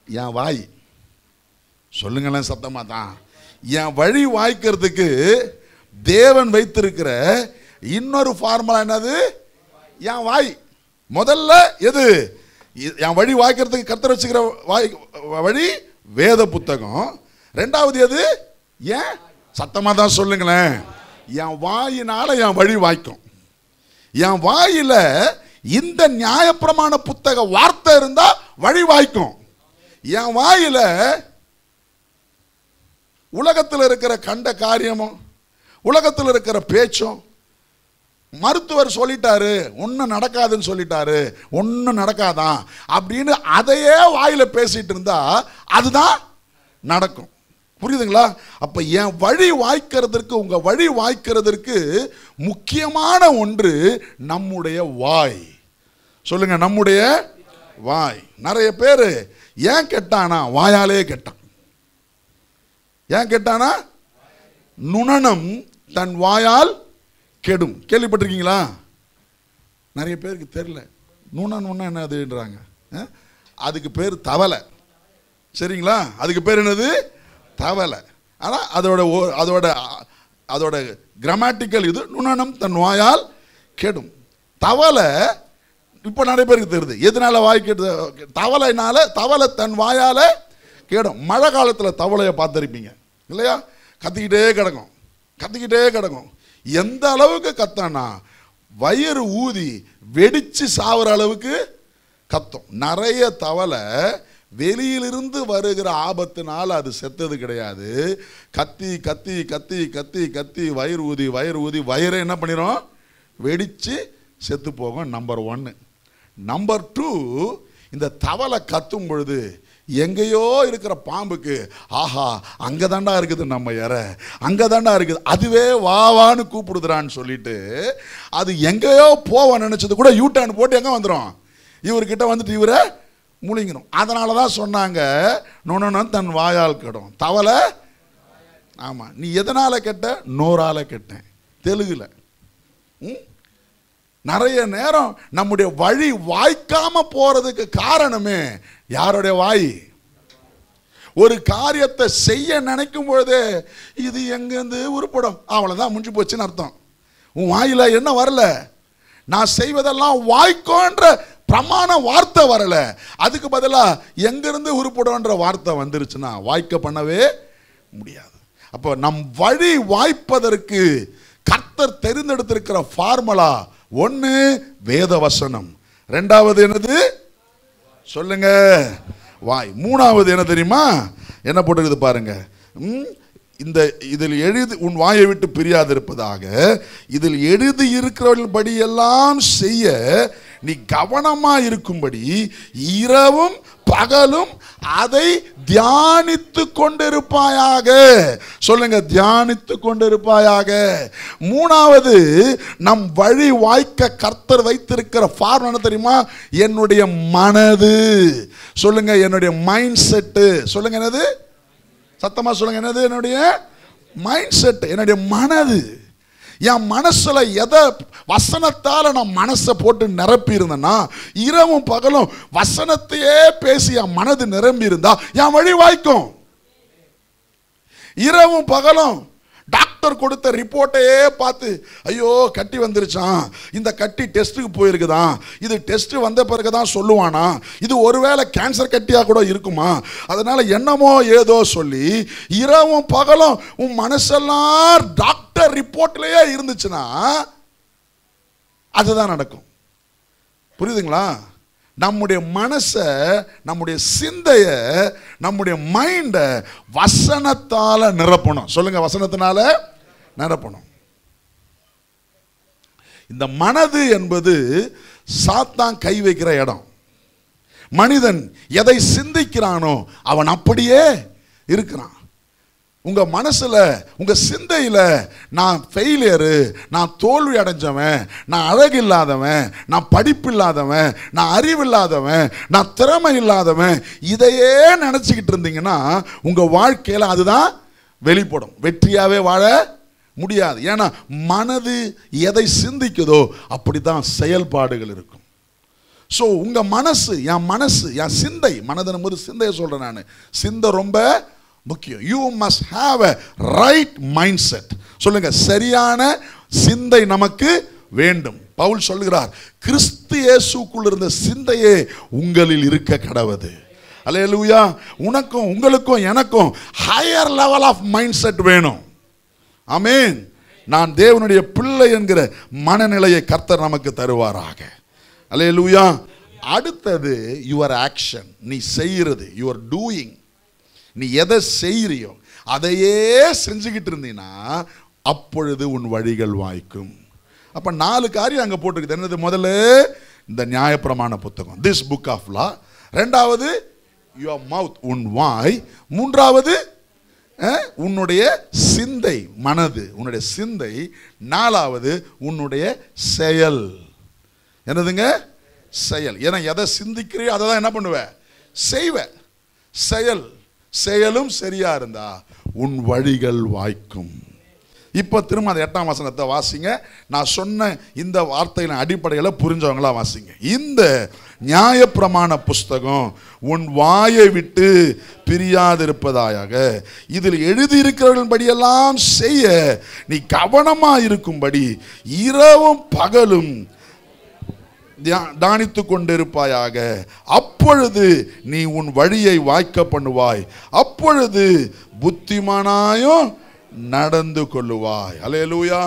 என் வாய். சொல்லுங்களேன் சத்தமா தான். என் வழி வாய்க்கிறதுக்கு தேவன் வைத்திருக்கிற இன்னொரு ஃபார்முலா என்னது? என் வாய். முதல்ல எது? என் வழி வாய்க்கிறதுக்கு கர்த்தர் வச்சுக்கிற வழி வேத புத்தகம். ரெண்டாவது எது? ஏன்? சத்தமா தான் சொல்லுங்களேன். என் வாயினால என் வழி வாய்க்கும். என் வாயில இந்த நியாயப்பிரமாண புத்தக வார்த்தை இருந்தா வழி வாய்க்கும். என் வாயில உலகத்தில் இருக்கிற கண்ட காரியமும் உலகத்தில் இருக்கிற பேச்சும், மருத்துவர் சொல்லிட்டாரு ஒன்றும் நடக்காதுன்னு சொல்லிட்டாரு, ஒன்றும் நடக்காதான் அப்படின்னு அதையே வாயில பேசிட்டு இருந்தா அதுதான் நடக்கும். புரியுதுங்களா? அப்ப என் வழி வாய்க்கிறதுக்கு, உங்க வழி வாய்க்கிறதுக்கு முக்கியமான ஒன்று நம்முடைய வாய். சொல்லுங்க, நம்முடைய வாய். நிறைய பேர் ஏன் கெட்டானா? வாயாலே கெட்டான். ஏன் கெட்டானா? நுணனம் தன் வாயால் கெடும். கேள்விப்பட்டிருக்கீங்களா? நிறைய பேருக்கு தெரியல. நுணன் என்னதுன்றாங்க. அதுக்கு பேர் தவளை. சரிங்களா? அதுக்கு பேர் என்னது? தவளை. ஆனால் அதோட கிராமட்டிக்கல் இது நுணனம் தன் வாயால் கெடும். தவளை இப்போ நிறைய பேருக்கு தெரியுது எதனால வாய் கெடுது. தவளை தன் வாயால கெடும். மழை காலத்தில் தவளையை பார்த்துருப்பீங்க இல்லையா? கத்திக்கிட்டே கிடக்கும். எந்த அளவுக்கு கத்தானா, வயிறு ஊதி வெடிச்சு சாவுற அளவுக்கு கத்தும். நிறைய தவளை வெளியிலிருந்து வருகிற ஆபத்தினால் அது செத்தது கிடையாது. கத்தி கத்தி கத்தி கத்தி கத்தி வயிறு ஊதி வயிறை என்ன பண்ணிடும்? வெடிச்சு செத்து போகும். நம்பர் 1. நம்பர் 2, இந்த தவளை கத்தும் பொழுது எங்கேயோ இருக்கிற பாம்புக்கு, ஆஹா அங்கே தாண்டா இருக்குது நம்ம இற, அங்கே தாண்டா இருக்குது, அதுவே வாவான்னு கூப்பிடுதுறான்னு சொல்லிட்டு அது எங்கேயோ போவ நினைச்சது கூட யூட்டர்ன் போட்டு எங்கே வந்துடும்? இவர்கிட்ட வந்துட்டு இவரை முழுங்கிடும். அதனால தான் சொன்னாங்க, நுணனம் தன் வாயால் கெடும். தவளை, ஆமாம், நீ எதனால கெட்ட? நோரால கெட்டேன். தெலுங்குல நிறைய நேரம் நம்முடைய வழி வாய்க்காம போறதுக்கு காரணமே யாருடைய வாய்? ஒரு காரியத்தை செய்ய நினைக்கும் பொழுதே இது எங்கேருந்து உருப்படும், அவ்வளோதான், முடிஞ்சு போச்சுன்னு அர்த்தம். உன் வாயில என்ன வரல? நான் செய்வதெல்லாம் வாய்க்கோன்ற பிரமாண வார்த்தை வரல. அதுக்கு பதிலாக எங்கிருந்து உருப்படும்ன்ற வார்த்தை வந்துருச்சுன்னா வாய்க்க பண்ணவே முடியாது. அப்போ நம் வழி வாய்ப்பதற்கு கர்த்தர் தெரிந்தெடுத்திருக்கிற ஃபார்முலா 1 வேத வசனம், 2வது என்னது? சொல்லுங்க, வாய். 3வது என்ன தெரியுமா? என்ன போட்டிருக்குது பாருங்க. இதில் எழுதி உன் வாயை விட்டு பிரியாதிருப்பதாக இதில் எழுதி இருக்கிறபடி எல்லாம் செய்ய நீ கவனமா இருக்கும்படி இரவும் பகலும் அதை தியானித்து கொண்டிருப்பாயாக. சொல்லுங்க, தியானித்து கொண்டிருப்பாயாக. 3வது நம் வழி வாய்க்க கர்த்தர் வைத்திருக்கிற ஃபார்ம் என்ன தெரியுமா? என்னுடைய மனது. சொல்லுங்க, என்னுடைய மைண்ட் செட்டு. சொல்லுங்க, என்னது? சத்தமா சொல்லுங்க, என்னது? என்னுடைய மைண்ட் செட், என்னுடைய மனது. என் மனசுல எதை வசனத்தால நான் மனசை போட்டு நிரப்பி இருந்தேன்னா, இரவும் பகலும் வசனத்தையே பேசி என் மனது நிரம்பி இருந்தா என் வழி வாய்க்கும். இரவும் பகலும் டாக்டர் கொடுத்த ரிப்போர்ட்டையே பார்த்து, ஐயோ கட்டி வந்துருச்சான், இந்த கட்டி டெஸ்ட்டுக்கு போயிருக்குதான், இது டெஸ்ட் வந்த பிறகுதான் சொல்லுவானா, இது ஒருவேளை கேன்சர் கட்டியா கூட இருக்குமா, அதனால என்னமோ ஏதோ சொல்லி இரவும் பகலும் உன் மனசெல்லாம் டாக்டர் ரிப்போர்ட்லயே இருந்துச்சுன்னா அதுதான் நடக்கும். புரியுதுங்களா? நம்முடைய மனசை, நம்முடைய சிந்தைய, நம்முடைய மைண்ட வசனத்தால நிரப்பணும். சொல்லுங்க, வசனத்தினால நிரப்பணும். இந்த மனது என்பது சாத்தான் கை வைக்கிற இடம். மனிதன் எதை சிந்திக்கிறானோ அவன் அப்படியே இருக்கிறான். உங்க மனசுல, உங்க சிந்தையில நான் ஃபெயிலியரு, நான் தோல்வி அடைஞ்சவன், நான் அழகு இல்லாதவன், நான் படிப்பு இல்லாதவன், நான் அறிவு இல்லாதவன், நான் திறமை இல்லாதவன், இதையே நினைச்சுக்கிட்டு இருந்தீங்கன்னா உங்க வாழ்க்கையில அதுதான் வெளிப்படும். வெற்றியாவே வாழ முடியாது. ஏன்னா மனது எதை சிந்திக்குதோ அப்படித்தான் செயல்பாடுகள் இருக்கும். ஸோ உங்க மனசு, என் சிந்தை, மனதின் போது சிந்தையை சொல்றேன் நான், சிந்தை ரொம்ப முக்கியம். You must have a right mindset. சொல்லுங்க, சரியான சிந்தை நமக்கு வேண்டும். பவுல் சொல்லுகிறார், கிறிஸ்து இயேசுக்குள் இருந்த சிந்தையே உங்களில் இருக்க கடவது. அல்லேலூயா. உனக்கும் உங்களுக்கும் எனக்கும் higher level of mind set வேணும். ஆமென். நான் தேவனுடைய பிள்ளை என்கிற மனநிலையை கர்த்தர் நமக்கு தருவாராக. அல்லேலூயா. அடுத்தது யுவர் ஆக்ஷன். நீ செய்கிறது, யுவர் டூயிங். நீ எதை செய்யறியோ அதையே செஞ்சுக்கிட்டு இருந்தீங்கன்னா அப்பொழுது உன் வழிகள் வாய்க்கும். அப்ப 4 காரியம் அங்க போட்டுருக்கு. என்னது? முதல்ல இந்த நியாயப்பிரமாண புத்தகம், திஸ் புக் ஆஃப் லா. 2வது யுவர் மவுத், உன் வாய். 3வது உன்னுடைய சிந்தை, மனது, உன்னுடைய சிந்தை. நாலாவது உன்னுடைய செயல். என்னதுங்க? செயல். ஏன்னா எதை சிந்திக்கிறியோ அதை தான் என்ன பண்ணுவ? செய்வ. செயல். செயலும் சரியா இருந்தா உன் வழிகள் வாய்க்கும். இப்போ திரும்ப அந்த 8ஆம் வசனத்தை வாசிங்க. நான் சொன்ன இந்த வார்த்தையின் அடிப்படையில் புரிஞ்சவங்களா வாசிங்க. இந்த நியாயப்பிரமாண புஸ்தகம் உன் வாயை விட்டு பிரியாதிருப்பதாக, இதில் எழுதியிருக்கிறபடியெல்லாம் செய்ய நீ கவனமா இருக்கும்படி இரவும் பகலும் தியானித்து கொண்டிருப்பாயாக. அப்பொழுது நீ உன் வழியை வாய்க்க பண்ணுவாய், அப்பொழுது புத்திமானாயும் நடந்து கொள்ளுவாய். Hallelujah,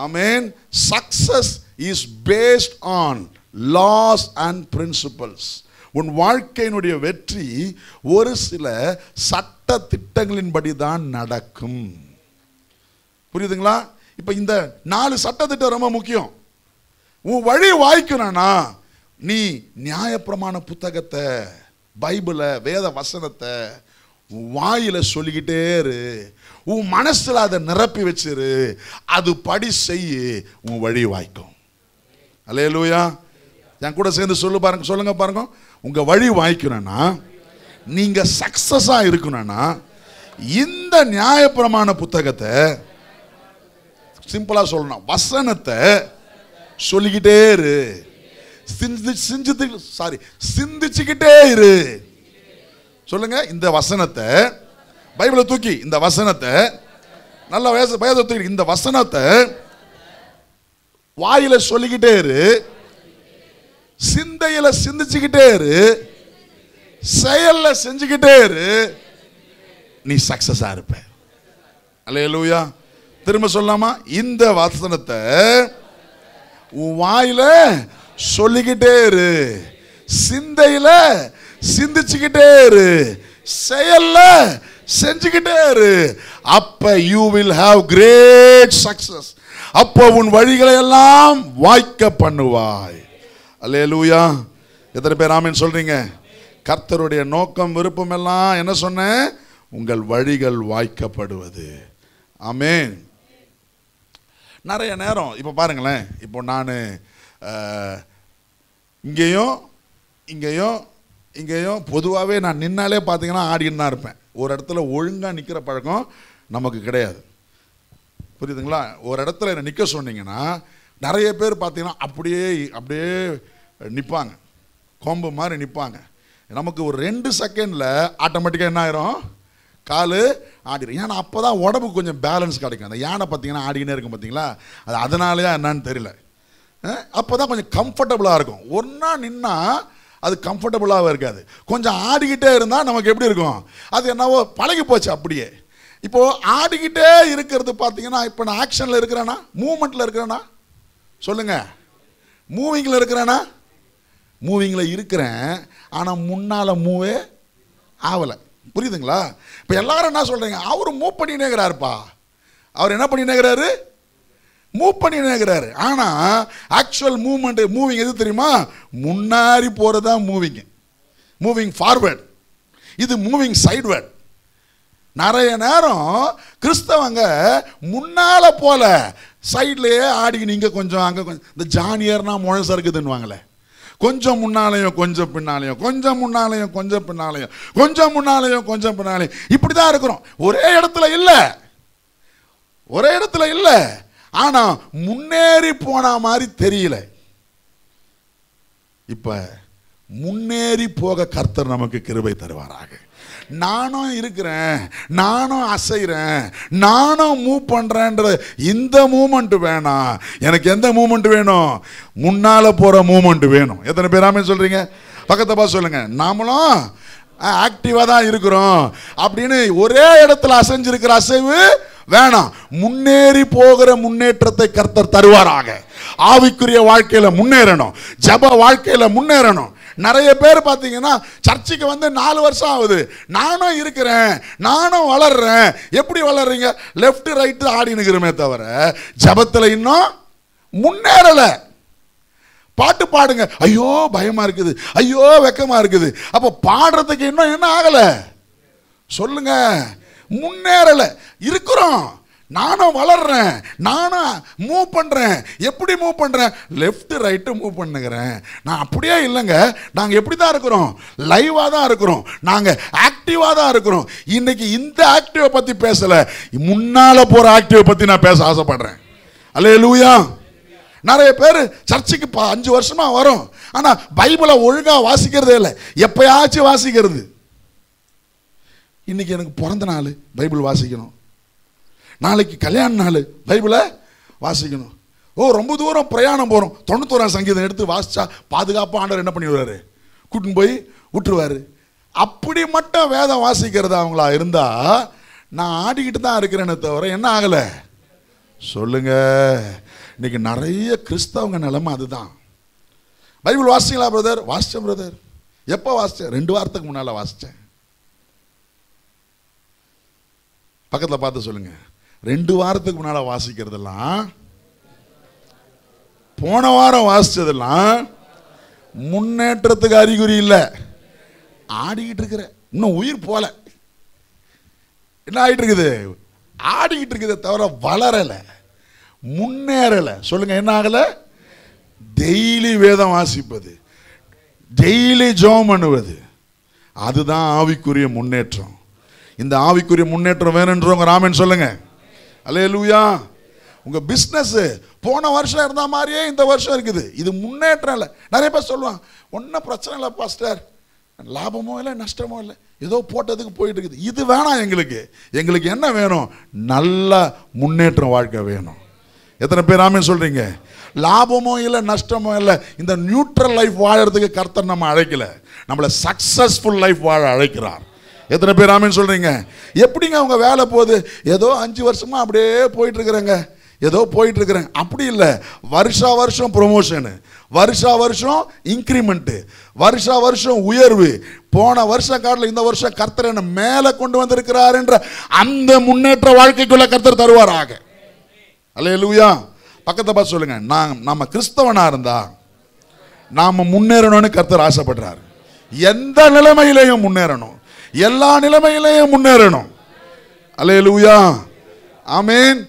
amen. Success is based on laws and principles. உன் வாழ்க்கையினுடைய வெற்றி ஒரு சில சட்ட திட்டங்களின்படி தான் நடக்கும். புரியுதுங்களா? இப்ப இந்த 4 சட்ட திட்டம் ரொம்ப முக்கியம். உன் வழி வாய்க்கணும்னா நீ நியாயப்பிரமாண புத்தகத்தை, பைபிளை, வேத வசனத்தை வாயில சொல்லிக்கிட்டே இரு. உன் மனசுல அதை நிரப்பி வச்சிரு. அது படி செய்ய உன் வழி வாய்க்கும். அல்லேலூயா. என் கூட சேர்ந்து சொல்லுங்க பாருங்க. உங்க வழி வாய்க்கணும்னா, நீங்க சக்சஸா இருக்கணும்னா, இந்த நியாயப்பிரமாண புத்தகத்தை, சிம்பிளா சொல்லணும், வசனத்தை சொல்லிக்கிட்டே இரு. சிந்திச்சுக்கிட்டே இரு. சொல்லுங்க, இந்த வசனத்தை, பைபிளை தூக்கி இந்த வசனத்தை, நல்ல வயதை தூக்கி இந்த வசனத்தை வாயில சொல்லிக்கிட்டே இரு, சிந்தையில சிந்திச்சுக்கிட்டே இரு, செயல்ல செஞ்சுக்கிட்டே இரு, நீ சக்சஸா இருப்ப. அல்லேலூயா. திரும்ப சொல்லாமா? இந்த வசனத்தை உன் வாயில சொல்லிக்கிட்டே இரு, சிந்தையில சிந்திச்சுக்கிட்டே இரு, செயல்ல செஞ்சுக்கிட்டே இரு. அப்ப you will have great success. அப்போ உன் வழிகளை எல்லாம் வாய்க்க பண்ணுவாய். அல்லேலூயா. எத்தனை பேர் ஆமென் சொல்றீங்க? கர்த்தருடைய நோக்கம், விருப்பம் எல்லாம் என்ன சொன்னேன்? உங்கள் வழிகள் வாய்க்கப்படுவது. ஆமென். நிறைய நேரம் இப்போ பாருங்களேன், இப்போ நான் இங்கேயும் பொதுவாகவே நான் நின்னாலே பார்த்தீங்கன்னா ஆடின்னு தான் இருப்பேன். ஒரு இடத்துல ஒழுங்காக நிற்கிற பழக்கம் நமக்கு கிடையாது. புரியுதுங்களா? ஒரு இடத்துல என்ன நிற்க சொன்னீங்கன்னா நிறைய பேர் பார்த்தீங்கன்னா அப்படியே நிற்பாங்க, கொம்பு மாதிரி நிற்பாங்க. நமக்கு ஒரு 2 செகண்டில் ஆட்டோமேட்டிக்காக என்ன ஆயிரும்? காலு ஆடிடும். ஏன்னா அப்போ தான் உடம்புக்கு கொஞ்சம் பேலன்ஸ் கிடைக்கும். அந்த யானை பார்த்தீங்கன்னா ஆடிக்கினே இருக்கும் பார்த்தீங்களா? அது அதனாலயா என்னன்னு தெரியல. அப்போ தான் கொஞ்சம் கம்ஃபர்டபுளாக இருக்கும். ஒன்றா நின்னா அது கம்ஃபர்டபுளாகவே இருக்காது. கொஞ்சம் ஆடிக்கிட்டே இருந்தால் நமக்கு எப்படி இருக்கும்? அது என்னவோ பழகி போச்சு அப்படியே. இப்போது ஆடிக்கிட்டே இருக்கிறது பார்த்தீங்கன்னா, இப்போ நான் ஆக்ஷனில் இருக்கிறேன்னா, மூமெண்ட்டில் இருக்கிறேன்னா, சொல்லுங்கள், மூவிங்கில் இருக்கிறேன்னா, மூவிங்கில் இருக்கிறேன், ஆனால் முன்னால் மூவே ஆகலை. புரியுதுங்களா? இப்போ எல்லாரும் என்ன சொல்கிறீங்க? அவர் மூவ் பண்ணினேங்கிறாருப்பா. அவர் என்ன பண்ணினேங்கிறாரு? மூவ் பண்ணினேங்கிறாரு. ஆனால் ஆக்சுவல் மூவிங் எது தெரியுமா? முன்னாடி போகிறது தான் மூவிங் ஃபார்வர்ட். இது மூவிங் சைட்வர்ட். நிறைய நேரம் கிறிஸ்தவங்க முன்னால போல சைட்லேயே ஆடிக்கிட்டு இங்கே கொஞ்சம் அங்கே கொஞ்சம், இந்த ஜானியர்னா முழசா இருக்குதுன்னுவாங்களே, கொஞ்சம் முன்னாலையும் கொஞ்சம் பின்னாலையும், கொஞ்சம் முன்னாலையும் கொஞ்சம் பின்னாலையும், கொஞ்சம் முன்னாலையும் கொஞ்சம் பின்னாலையும், இப்படி தான் இருக்கிறோம். ஒரே இடத்துல இல்லை, ஆனால் முன்னேறி போன மாதிரி தெரியல. இப்போ முன்னேறி போக கர்த்தர் நமக்கு கிருபை தருவாராக. நானும் இருக்கிறேன், நானும் அசைறேன், நானும் மூவ் பண்ணுறேன்ற இந்த மூமெண்ட் வேணாம். எனக்கு எந்த மூமெண்ட் வேணும்? முன்னால் போகிற மூமெண்ட் வேணும். எத்தனை பேராமே சொல்கிறீங்க? பக்கத்தை பார்த்து சொல்லுங்க. நாமளும் ஆக்டிவாக தான் இருக்கிறோம் அப்படின்னு ஒரே இடத்துல அசைஞ்சிருக்கிற அசைவு வேணாம். முன்னேறி போகிற முன்னேற்றத்தை கர்த்தர் தருவாராக. ஆவிக்குரிய வாழ்க்கையில முன்னேறணும், ஜப வாழ்க்கையில முன்னேறணும். நிறைய பேர் பார்த்தீங்கன்னா சர்ச்சுக்கு வந்து 4 வருஷம் ஆகுது, நானும் இருக்கிறேன், நானும் வளர்றேன். எப்படி வளர்றீங்க? லெஃப்ட் ரைட்டு ஆடினுக்கிறோமே தவிர ஜபத்தில் இன்னும் முன்னேறல. பாட்டு பாடுங்க, ஐயோ பயமா இருக்குது, ஐயோ வெக்கமா இருக்குது. அப்போ பாடுறதுக்கு இன்னும் என்ன ஆகல? சொல்லுங்க. முன்னேறல இருக்கிறோம். நானும் வளர்றேன், நானும் மூவ் பண்றேன். எப்படி மூவ் பண்றேன்? லெஃப்ட் ரைட்டு மூவ் பண்ணுகிறேன். நான் அப்படியே இல்லைங்க. நாங்கள் எப்படி தான் இருக்கிறோம்? லைவாக தான் இருக்கிறோம். நாங்கள் ஆக்டிவாக தான் இருக்கிறோம். இன்னைக்கு இந்த ஆக்டிவை பற்றி பேசலை, முன்னால் போகிற ஆக்டிவை பற்றி நான் பேச ஆசைப்படுறேன். அல்லேலூயா. நிறைய பேர் சர்ச்சுக்கு 5 வருஷமா வரும், ஆனால் பைபிளை ஒழுங்காக வாசிக்கிறதே இல்லை, எப்பயாச்சும் வாசிக்கிறது. இன்னைக்கு எனக்கு பிறந்த நாள், பைபிள் வாசிக்கணும். நாளைக்கு கல்யாண நாள், பைபிளை வாசிக்கணும். ரொம்ப தூரம் பிரயாணம் போகிறோம், 91 சங்கீதம் எடுத்து வாசிச்சா பாதுகாப்பாக ஆண்டவர் என்ன பண்ணிடுவார்? கூட்டின்னு போய் விட்டுருவார். அப்படி மட்டும் வேதம் வாசிக்கிறது அவங்களா இருந்தா நான் ஆடிக்கிட்டு தான் இருக்கிறேன்னு தவிர என்ன ஆகலை? சொல்லுங்க. இன்னைக்கு நிறைய கிறிஸ்தவங்க நிலைமை அதுதான். பைபிள் வாசிங்களா பிரதர்? வாசித்தேன் பிரதர். எப்போ வாசித்தேன்? 2 வாரத்துக்கு முன்னால் வாசித்தேன். பக்கத்தில் பார்த்து சொல்லுங்க. 2 வாரத்துக்கு முன்னால் வாசிக்கிறதெல்லாம், போன வாரம் வாசிச்சதெல்லாம் முன்னேற்றத்துக்கு அறிகுறி இல்லை. ஆடிக்கிட்டு இருக்கிற, இன்னும் உயிர் போல. என்ன ஆகிட்டு இருக்குது? ஆடிக்கிட்டு இருக்குதே தவிர வளரலை, முன்னேறலை. சொல்லுங்க, என்ன ஆகலை? டெய்லி வேதம் வாசிப்பது, டெய்லி ஜெபம் பண்ணுவது, அதுதான் ஆவிக்குரிய முன்னேற்றம். இந்த ஆவிக்குரிய முன்னேற்றம் வேணுன்றவங்க ராமன் சொல்லுங்க. அல்லேலூயா. உங்க பிஸ்னஸ் போன வருஷம் இருந்த மாதிரியே இந்த வருஷம் இருக்குது, இது முன்னேற்றம் இல்லை. நிறைய பேர் சொல்லுவாங்க, ஒன்றும் பிரச்சனை இல்லை பாஸ்டர், லாபமோ இல்லை நஷ்டமோ இல்லை, ஏதோ போட்டதுக்கு போயிட்டு இருக்குது. இது வேணாம் எங்களுக்கு. எங்களுக்கு என்ன வேணும்? நல்ல முன்னேற்றம் வாழ்க்கை வேணும். எத்தனை பேர் ஆமென் சொல்றீங்க? லாபமோ இல்லை நஷ்டமோ இல்லை, இந்த நியூட்ரல் லைஃப் வாழறதுக்கு கர்த்தர் நம்ம அழைக்கல, நம்மளை சக்சஸ்ஃபுல் லைஃப் வாழ அழைக்கிறார். எத்தனை பேர் ஆமென் சொல்றீங்க? எப்படிங்க அவங்க வேலை போகுது? ஏதோ 5 வருஷமா அப்படியே போயிட்டு இருக்கிறேங்க, ஏதோ போயிட்டு இருக்கிறேன். அப்படி இல்லை. வருஷா வருஷம் ப்ரொமோஷனு, வருஷா வருஷம் இன்க்ரிமெண்ட்டு, வருஷா வருஷம் உயர்வு. போன வருஷ காட்டில் இந்த வருஷம் கர்த்தர் என்ன மேலே கொண்டு வந்திருக்கிறார் என்ற அந்த முன்னேற்ற வாழ்க்கைக்குள்ள கர்த்தர் தருவாராக. அல்லேலூயா. பக்கத்தை பார்த்து சொல்லுங்க, நம்ம கிறிஸ்தவனா இருந்தா நாம முன்னேறணும்னு கர்த்தர் ஆசைப்படுறாரு. எந்த நிலைமையிலையும் முன்னேறணும், எல்லா நிலைமையிலையும் முன்னேறணும். அல்லேலூயா. ஆமென்.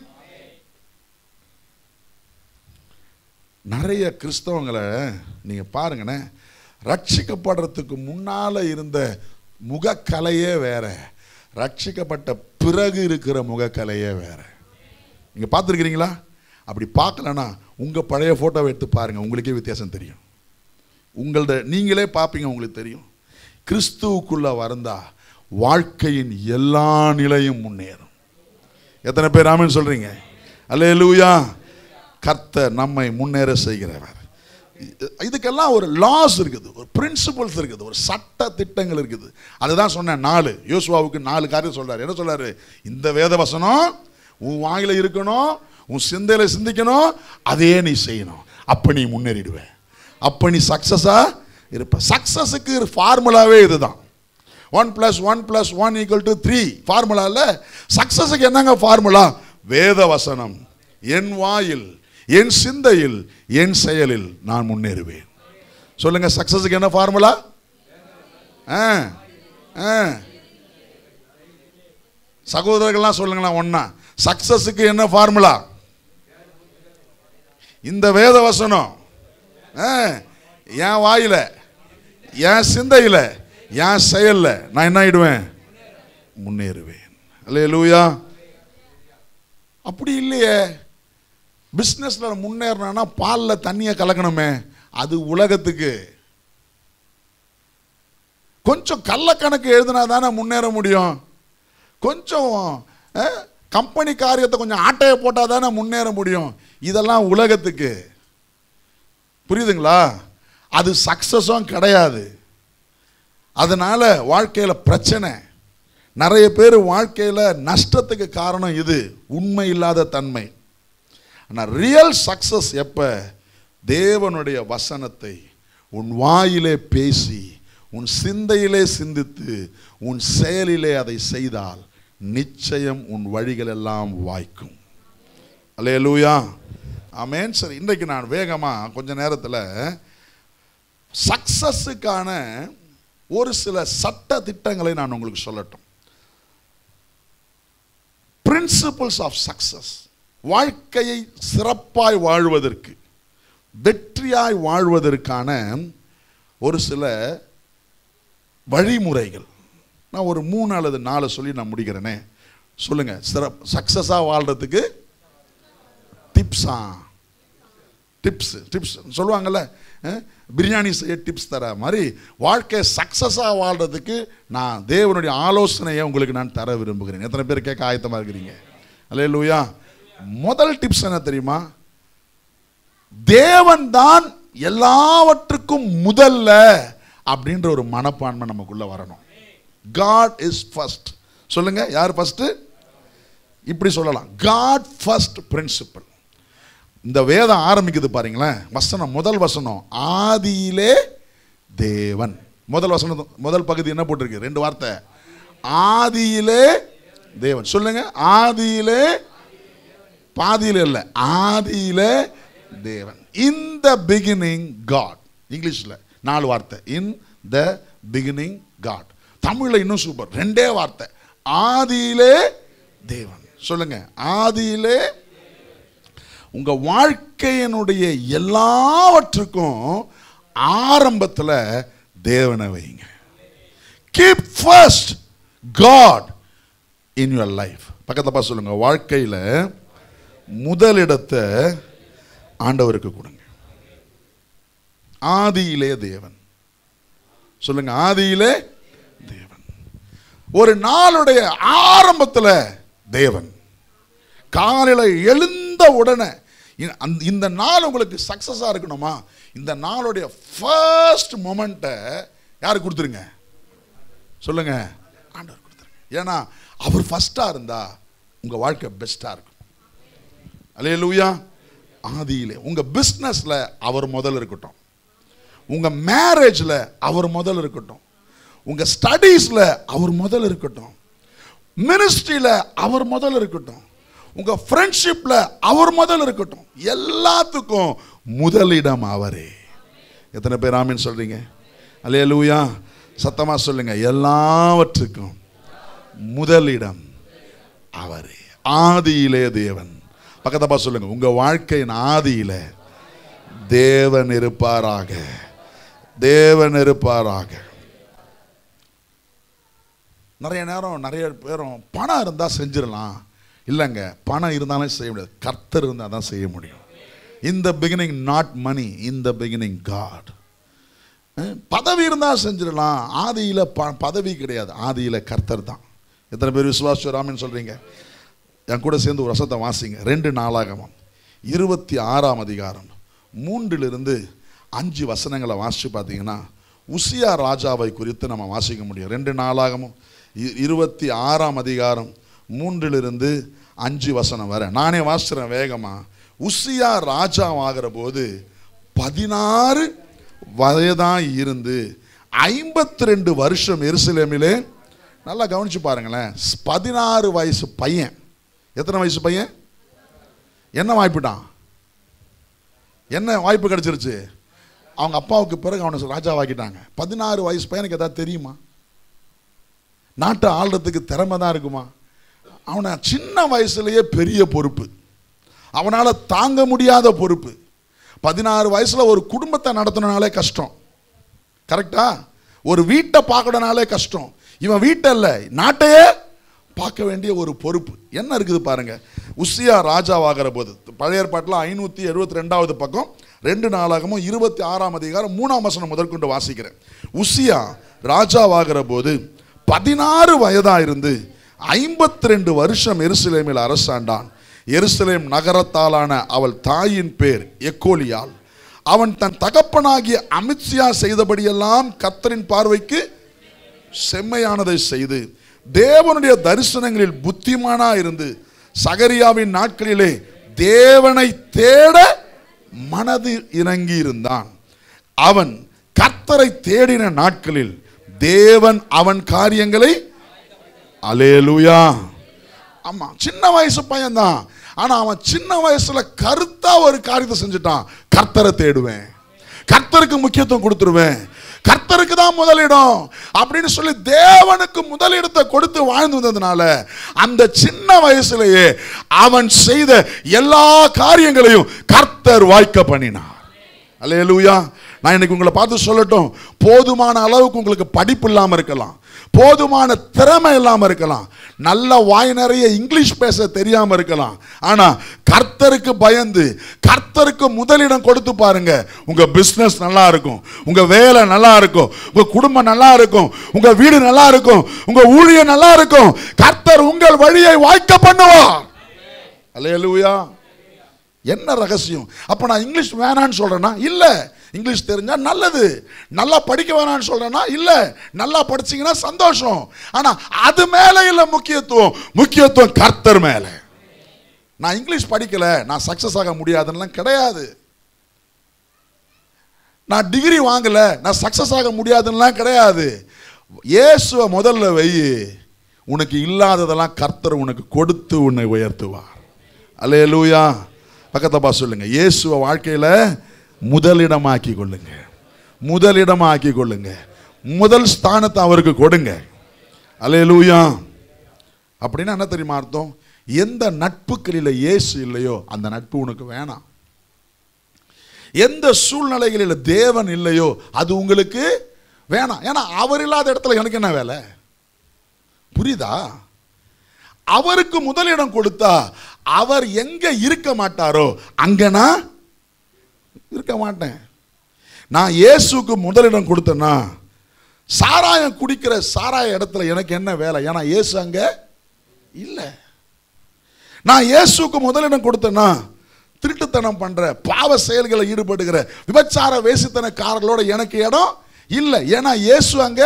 நிறைய கிறிஸ்தவங்களை நீங்க பாருங்கண்ணே, ரட்சிக்கப்படுறதுக்கு முன்னால இருந்த முகக்கலையே வேற, ரட்சிக்கப்பட்ட பிறகு இருக்கிற முகக்கலையே வேற. நீங்க பார்த்துருக்கிறீங்களா? அப்படி பார்க்கலன்னா உங்க பழைய போட்டோவை எடுத்து பாருங்க, உங்களுக்கே வித்தியாசம் தெரியும். உங்களோட நீங்களே பார்ப்பீங்க, உங்களுக்கு தெரியும். கிறிஸ்துவுக்குள்ள வந்தா வாழ்க்கையின் எல்லா நிலையும் முன்னேறும். எத்தனை பேர் ஆமென் சொல்றீங்க? அல்லேலூயா. கர்த்தர் நம்மை முன்னேற செய்கிறவர். இதுக்கெல்லாம் ஒரு லாஸ் இருக்குது, ஒரு பிரின்சிபல்ஸ் இருக்குது, ஒரு சட்ட திட்டங்கள் இருக்குது. அதுதான் சொன்னேன். 4 யோசுவாவுக்கு 4 காரியம் சொல்றாரு. என்ன சொல்றாரு? இந்த வேத வசனம் உன் வாயில இருக்கணும், உன் சிந்தையில சிந்திக்கணும், அதே நீ செய்யணும். அப்ப நீ முன்னேறிடுவ, அப்ப நீ சக்சஸா இருப்ப. சக்சஸுக்கு ஃபார்முலாவே இதுதான். 1 + 1 + 1 = 3 ஃபார்முலா இல்ல. சக்சஸுக்கு என்னங்க ஃபார்முலா? வேத வசனம் என் வாயில், என் சிந்தையில், என் செயலில் நான் முன்னேறுவேன். சொல்லுங்க, சக்சஸுக்கு என்ன ஃபார்முலா? சகோதரர்கள்லாம் சொல்லுங்களா ஒண்ணா, சக்சஸுக்கு என்ன ஃபார்முலா? இந்த வேத வசனம் என் வாயில, என் சிந்தையில, என் செயல்ல நான் என்ன ஆயிடுவேன்? முன்னேறுவேன். அல்லேலூயா. அப்படி இல்லையே. பிஸ்னஸ்ல முன்னேறணும்னா பாலில் தண்ணியை கலக்கணுமே, அது உலகத்துக்கு. கொஞ்சம் கள்ளக்கணக்கு எழுதினா தானே முன்னேற முடியும். கொஞ்சம் கம்பெனி காரியத்தை கொஞ்சம் ஆட்டையை போட்டால் தானே முன்னேற முடியும். இதெல்லாம் உலகத்துக்கு. புரியுதுங்களா? அது சக்சஸும் கிடையாது. அதனால வாழ்க்கையில் பிரச்சனை. நிறைய பேர் வாழ்க்கையில் நஷ்டத்துக்கு காரணம் இது, உண்மை இல்லாத தன்மை. ஆனால் ரியல் சக்சஸ் எப்போ? தேவனுடைய வசனத்தை உன் வாயிலே பேசி, உன் சிந்தையிலே சிந்தித்து, உன் செயலிலே அதை செய்தால் நிச்சயம் உன் வழிகள் எல்லாம் வாய்க்கும். அல்லேலூயா. ஆமென். சரி, இன்றைக்கு நான் வேகமாக கொஞ்ச நேரத்தில் சக்சஸுக்கான ஒரு சில சட்ட திட்டங்களை நான் உங்களுக்கு சொல்லட்டும். பிரின்சிபிள்ஸ் ஆஃப் சக்சஸ், வாழ்க்கையை சிறப்பாய் வாழ்வதற்கு, வெற்றியாய் வாழ்வதற்கான ஒரு சில வழிமுறைகள். நான் ஒரு 3 அல்லது 4 சொல்லி நான் முடிக்கிறேனே. சொல்லுங்க, சக்சஸா வாழ்றதுக்கு டிப்ஸா? டிப்ஸ் சொல்லுவாங்கல்ல, பிரியாணி செய்ய டிப்ஸ் தர மாதிரி வாழ்க்கை சக்சஸா வாழ்றதுக்கு நான் தேவனுடைய ஆலோசனையை உங்களுக்கு நான் தர விரும்புகிறேன். எத்தனை பேர் கேட்க ஆயத்தமா இருக்கிறீங்க? அல்லேலூயா. முதல் டிப்ஸ் என்ன தெரியுமா? தேவன் தான் எல்லாவற்றுக்கும் முதல்ல அப்படின்ற ஒரு மனப்பான்மை நமக்குள்ள வரணும். God is first. சொல்லுங்க, யார் ஃபர்ஸ்ட்? இப்படி சொல்லலாம், God first principle. இந்த வேதம் ஆரம்பிக்குது பாருங்களேன், வசனம், முதல் வசனம், ஆதியிலே தேவன். முதல் வசனம், முதல் பகுதி என்ன போட்டிருக்கு? 2 வார்த்தை, ஆதியிலே தேவன். சொல்லுங்க, ஆதியிலே, பாதியிலே இல்ல, ஆதியிலே தேவன். In the beginning God. இங்கிலீஷ்ல 4 வார்த்தை, in the beginning God. தமிழ்ல இன்னும் சூப்பர், 2 வார்த்தை, ஆதியிலே தேவன். சொல்லுங்க, ஆதியிலே. உங்க வாழ்க்கையினுடைய எல்லாவற்றுக்கும் ஆரம்பத்தில் தேவனை வைங்க. Keep first God in your life. பக்கத்துல சொல்லுங்க, வாழ்க்கையில முதலிடத்தை ஆண்டவருக்கு கொடுங்க. ஆதியிலே தேவன். சொல்லுங்க, ஆதியிலே தேவன். ஒரு நாளுடைய ஆரம்பத்தில் தேவன். காலையில் எழுந்த உடனே இந்த நாள் உங்களுக்கு சக்சஸா இருக்கணுமா, இந்த நாளுடைய ஃபர்ஸ்ட் மொமெண்ட்டை யாருக்கு கொடுத்துருங்க? சொல்லுங்க, ஆண்டவர் கொடுத்துருங்க. ஏன்னா அவர் ஃபர்ஸ்டா இருந்தா உங்க வாழ்க்கை பெஸ்டா இருக்கும். அல்லேலூயா. ஆதியிலே உங்க பிசினஸ்ல அவர் முதல்ல இருக்கட்டும், உங்க மேரேஜ்ல அவர் முதல்ல இருக்கட்டும், உங்க ஸ்டடீஸ்ல அவர் முதல்ல இருக்கட்டும், மினிஸ்ட்ரியில அவர் முதல்ல இருக்கட்டும், உங்க ஃப்ரெண்ட்ஷிப்ல அவர் முதல்ல இருக்கட்டும். எல்லாத்துக்கும் முதலிடம் அவரே. எத்தனை பேர் ஆமீன் சொல்றீங்க? அல்லேலூயா. சத்தமா சொல்லுங்க, எல்லாவற்றுக்கும் முதலிடம் அவரே. ஆதியிலே தேவன். பக்கத்தப்பா சொல்லுங்க, உங்க வாழ்க்கையின் ஆதியில தேவன் இருப்பாராக, தேவன் இருப்பாராக. நிறைய நேரம் நிறைய பேரும் பணம் இருந்தா செஞ்சிடலாம். இல்லைங்க, பணம் இருந்தாலும் செய்ய முடியாது, கர்த்தர் இருந்தால் தான் செய்ய முடியும். In the beginning not money, in the beginning God. பதவி இருந்தால் செஞ்சிடலாம், ஆதியில் பதவி கிடையாது, ஆதியில் கர்த்தர் தான். எத்தனை பேர் விசுவாசராமன் சொல்றீங்க? என் கூட சேர்ந்து ஒரு வசனத்தை வாசிங்க. 2 நாளாகமம் 26ஆம் அதிகாரம் 3 - 5 வசனங்களை வாசிச்சு பார்த்தீங்கன்னா உசியா ராஜாவை குறித்து நம்ம வாசிக்க முடியும். 2 நாளாகமம் 26ஆம் அதிகாரம் 3 - 5 வசனம் வரை நானே வாசிக்கிறேன் வேகமா. உசியா ராஜாவாகிற போது 16 வயதாய் இருந்து 52 வருஷம் எருசலேமிலே. நல்லா கவனிச்சு பாருங்களேன், 16 வயசு பையன். எத்தனை வயசு பையன்? என்ன வாய்ப்புட்டான்? என்ன வாய்ப்பு கிடைச்சிருச்சு? அவங்க அப்பாவுக்கு பிறகு அவனை ராஜாவாக்கிட்டாங்க. 16 வயசு பையனுக்கு ஏதாவது தெரியுமா? நாட்டை ஆள்றதுக்கு திறமை தான் இருக்குமா? அவனை சின்ன வயசுலேயே பெரிய பொறுப்பு, அவனால் தாங்க முடியாத பொறுப்பு. 16 வயசில் ஒரு குடும்பத்தை நடத்தணுனாலே கஷ்டம், கரெக்டா? ஒரு வீட்டை பார்க்கணுனாலே கஷ்டம். இவன் வீட்டை இல்லை, நாட்டையே பார்க்க வேண்டிய ஒரு பொறுப்பு என்ன இருக்குது பாருங்க. உசியா ராஜாவாகிற போது, பழைய ஏற்பாட்டில் 572வது பக்கம் 2 நாளாகமும் 26ஆம் அதிகாரம் 3ஆம் வசனம் முதற்கொண்டு வாசிக்கிறேன். உசியா ராஜாவாகிற போது 16 வயதாயிருந்து 52 வருஷம் எருசலேமில் அரசாண்டான். எருசலேம் நகரத்தாலான அவள் தாயின் பேர் எக்கோலியாள். அவன் தன் தகப்பனாகிய அமித்சியா செய்தபடியெல்லாம் கர்த்தரின் பார்வைக்கு செம்மையானதை செய்து தேவனுடைய தரிசனங்களில் புத்திமானா இருந்து சகரியாவின் நாட்களிலே தேவனை தேட மனது இறங்கி இருந்தான். அவன் கர்த்தரை தேடின நாட்களில் தேவன் அவன் காரியங்களை, அல்லேலூயா. ஆமா, சின்ன வயசு பையன்தான், ஆனா அவன் சின்ன வயசுல கருத்தா ஒரு காரியத்தை செஞ்சுட்டான். கர்த்தரை தேடுவேன், கர்த்தருக்கு முக்கியத்துவம் கொடுத்துருவேன், கர்த்தருக்கு தான் முதலிடம் அப்படின்னு சொல்லி தேவனுக்கு முதலிடத்தை கொடுத்து வாழ்ந்து வந்ததுனால அந்த சின்ன வயசுலேயே அவன் செய்த எல்லா காரியங்களையும் கர்த்தர் வாய்க்க பண்ணினார். அல்லேலூயா. நான் இன்னைக்கு உங்களை பார்த்து சொல்லட்டும், போதுமான அளவுக்கு உங்களுக்கு படிப்பு இல்லாமல் இருக்கலாம், போதுமான திறமை இல்லாமல் இருக்கலாம், நல்ல வாய் நிறைய இங்கிலீஷ் பேச தெரியாமல் இருக்கலாம், ஆனா கர்த்தருக்கு பயந்து கர்த்தருக்கு முதலிடம் கொடுத்து பாருங்க, உங்க பிசினஸ் நல்லா இருக்கும், உங்க வேலை நல்லா இருக்கும், உங்க குடும்பம் நல்லா இருக்கும், உங்க வீடு நல்லா இருக்கும், உங்க ஊழியம் நல்லா இருக்கும். கர்த்தர் உங்கள் வழியை வாய்க்க பண்ணுவார். அல்லேலூயா. என்ன ரகசியம்? அப்ப நான் இங்கிலீஷ் வேணான்னு சொல்றேன்னா இல்ல, இங்கிலீஷ் தெரிஞ்சா நல்லது. நல்லா படிக்க வேணான்னு சொல்றேன்னா இல்ல, நல்லா படிச்சீங்கன்னா சந்தோஷம். ஆனா அது மேல இல்ல முக்கியத்துவம் கர்த்தர் மேல. நான் இங்கிலீஷ் படிக்கல, நான் சக்சஸ் ஆக முடியாதுன்னு கிடையாது. நான் டிகிரி வாங்கல, நான் சக்சஸ் ஆக முடியாதுன்னு கிடையாது. இயேசுவை முதல்ல வை, உனக்கு இல்லாததெல்லாம் கர்த்தர் உனக்கு கொடுத்து உன்னை உயர்த்துவார். அல்லேலூயா. பக்கத்தை பார்த்து சொல்லுங்க, இயேசுவை வாழ்க்கையில முதலிடமாக்கி கொள்ளுங்க, முதலிடமாக்கி கொள்ளுங்க, முதல் ஸ்தானத்தை அவருக்கு கொடுங்க. அல்லேலூயா. அப்படின்னா என்ன தெரியுமா அர்த்தம்? எந்த நட்புகளில் இயேசு இல்லையோ அந்த நட்பு உனக்கு வேணாம். எந்த சூழ்நிலைகளில் தேவன் இல்லையோ அது உங்களுக்கு வேணாம். ஏன்னா அவர் இல்லாத இடத்துல எனக்கு என்ன வேலை? புரியுதா? அவருக்கு முதலிடம் கொடுத்தா அவர் எங்க இருக்க மாட்டாரோ அங்க நான் இருக்க மாட்டேன். நான் இயேசுக்கு முதலிடம் கொடுத்தேன்னா சாராயம் குடிக்கிற சாராய இடத்துல எனக்கு என்ன வேலை? ஏன்னா இயேசு அங்க இல்ல. நான் இயேசுக்கு முதலிடம் கொடுத்தேன்னா திருட்டுத்தனம் பண்ற பாவ செயல்களை ஈடுபடுகிற விபச்சார வேசித்தனக்காரர்களோட எனக்கு இடம் இல்லை. ஏன்னா இயேசு அங்க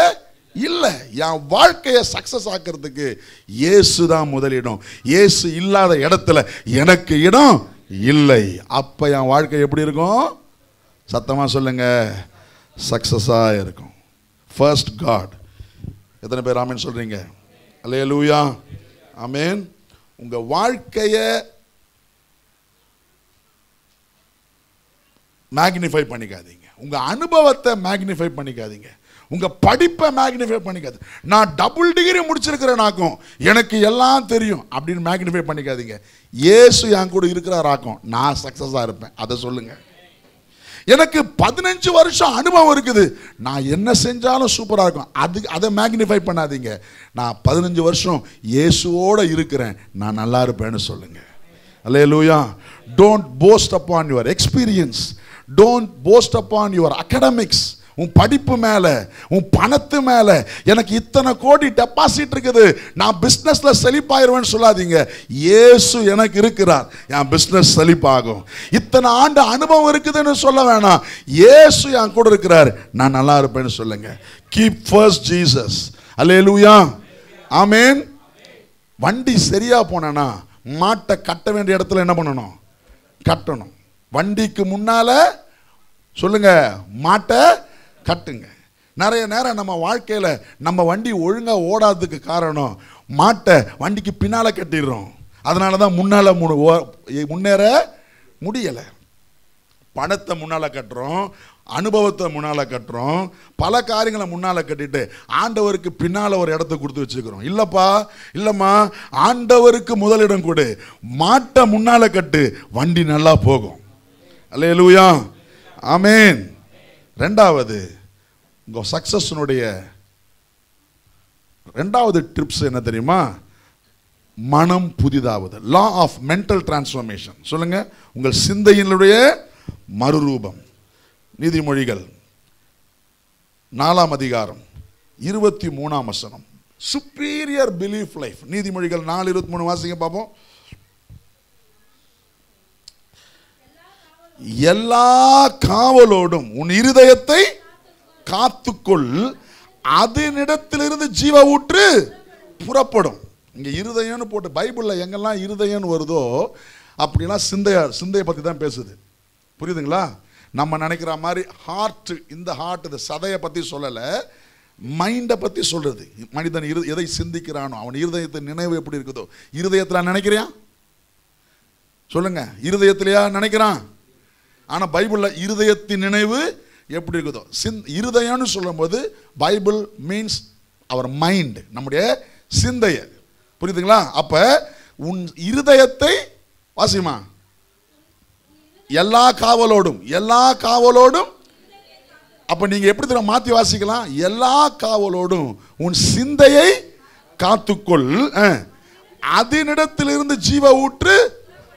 இல்ல. என் வாழ்க்கையை சக்சஸ் ஆக்கிறதுக்கு இயேசு தான் முதலிடம். இயேசு இல்லாத இடத்துல எனக்கு இடம் இல்லை. அப்ப என் வாழ்க்கை எப்படி இருக்கும்? சத்தமா சொல்லுங்க, சக்சஸா இருக்கும். First God. எத்தனை பேர் ஆமென் சொல்றீங்க? அல்லேலூயா. ஆமென். உங்க வாழ்க்கையை மேக்னிஃபை பண்ணிக்காதீங்க, உங்க அனுபவத்தை மேக்னிஃபை பண்ணிக்காதீங்க, உங்க படிப்பை மேக்னிஃபை பண்ணிக்காது. நான் டபுள் டிகிரி முடிச்சிருக்கிறேனாக்கும் எனக்கு எல்லாம் தெரியும் அப்படின்னு மேக்னிஃபை பண்ணிக்காதீங்க. இயேசு என் கூட இருக்கிறாராக்கும் நான் சக்சஸா இருப்பேன் அதை சொல்லுங்க. எனக்கு 15 வருஷம் அனுபவம் இருக்குது, நான் என்ன செஞ்சாலும் சூப்பரா இருக்கும் அதை மேக்னிஃபை பண்ணாதீங்க. நான் 15 வருஷம் இயேசுவோட இருக்கிறேன், நான் நல்லா இருப்பேன்னு சொல்லுங்க. அல்லேலூயா. Don't boast upon your experience. Don't boast upon your academics. உன் படிப்பு மேல, உன் பணத்து மேல, எனக்கு இத்தனை கோடி டெபாசிட் இருக்குது, நான் பிசினஸ்ல செழிப்பாயிருவேன்னு சொல்லாதீங்க. இயேசு எனக்கு இருக்கிறார், என் பிசினஸ் செழிப்பாகும். இத்தனை ஆண்டு அனுபவம் இருக்குதுன்னு சொல்ல வேணாம், இயேசு என் கூட இருக்கிறார், நான் நல்லா இருப்பேன்னு சொல்லுங்க. Keep first Jesus. Hallelujah. Amen. வண்டி சரியா போனா மாட்டை கட்ட வேண்டிய இடத்துல என்ன பண்ணணும்? கட்டணும். வண்டிக்கு முன்னால சொல்லுங்க மாட்டை கட்டுங்க. நிறைய நேரம் நம்ம வாழ்க்கையில நம்ம வண்டி ஒழுங்கா ஓடாததுக்கு காரணம் மாட்டை வண்டிக்கு பின்னால கட்டிடுறோம். அதனாலதான் முன்னால முன்னேற முடியல. பணத்தை முன்னால கட்டுறோம், அனுபவத்தை முன்னால கட்டுறோம், பல காரியங்களை முன்னால கட்டிட்டு ஆண்டவருக்கு பின்னால ஒரு இடத்தை கொடுத்து வச்சுக்கிறோம். இல்லப்பா, இல்லம்மா, ஆண்டவருக்கு முதலிடம் கொடு, மாட்டை முன்னால கட்டு, வண்டி நல்லா போகும். அல்லேலூயா. ஆமென். ரெண்டாவது, உங்க சக்சஸ்னுடைய ரெண்டாவது டிப்ஸ் என்ன தெரியுமா? மனம் புதிதாவது. Law of mental transformation. சொல்லுங்க, உங்கள் சிந்தையினுடைய மறுரூபம். நீதிமொழிகள் 4ஆம் அதிகாரம் 23ஆம் வசனம். Superior belief life. நீதிமொழிகள் 4:23 வாசிங்க பாப்போம். எல்லா காவலோடும் உன் இருதயத்தை காத்துக்கொள், அதனிடத்திலிருந்து ஜீவ ஊற்று புறப்படும். இங்க இருதயம்னு போட்டு பைபிள்ல எங்கெல்லாம் இருதயம்னு வருதோ அப்படிலாம் சிந்தையை பத்தி தான் பேசுது. புரியுதுங்களா? நம்ம நினைக்கிற மாதிரி ஹார்ட், இந்த ஹார்ட், இந்த சதையை பத்தி சொல்லல, மைண்டை பத்தி சொல்றது. மனிதன் எதை சிந்திக்கிறானோ அவன் இருதயத்தின் நினைவு எப்படி இருக்குதோ. இருதயத்துல நினைக்கிறான் சொல்லுங்க, இருதயத்திலேயா நினைக்கிறான்? ஆனா பைபிள்ல இருதயத்தின் நினைவு எப்படி இருக்குதோ. இருதயம்னு சொல்லும்போது பைபிள் மீன்ஸ் அவர் மைண்ட், நம்முடைய சிந்தையை. புரியுதுங்களா? அப்ப உன் இருதயத்தை வாசிமா எல்லா காவலோடும், எல்லா காவலோடும். அப்ப நீங்க எப்படி தெரியும் மாத்தி வாசிக்கலாம்? எல்லா காவலோடும் உன் சிந்தையை காத்துக்கொள், அதனிடத்திலிருந்து ஜீவ ஊற்று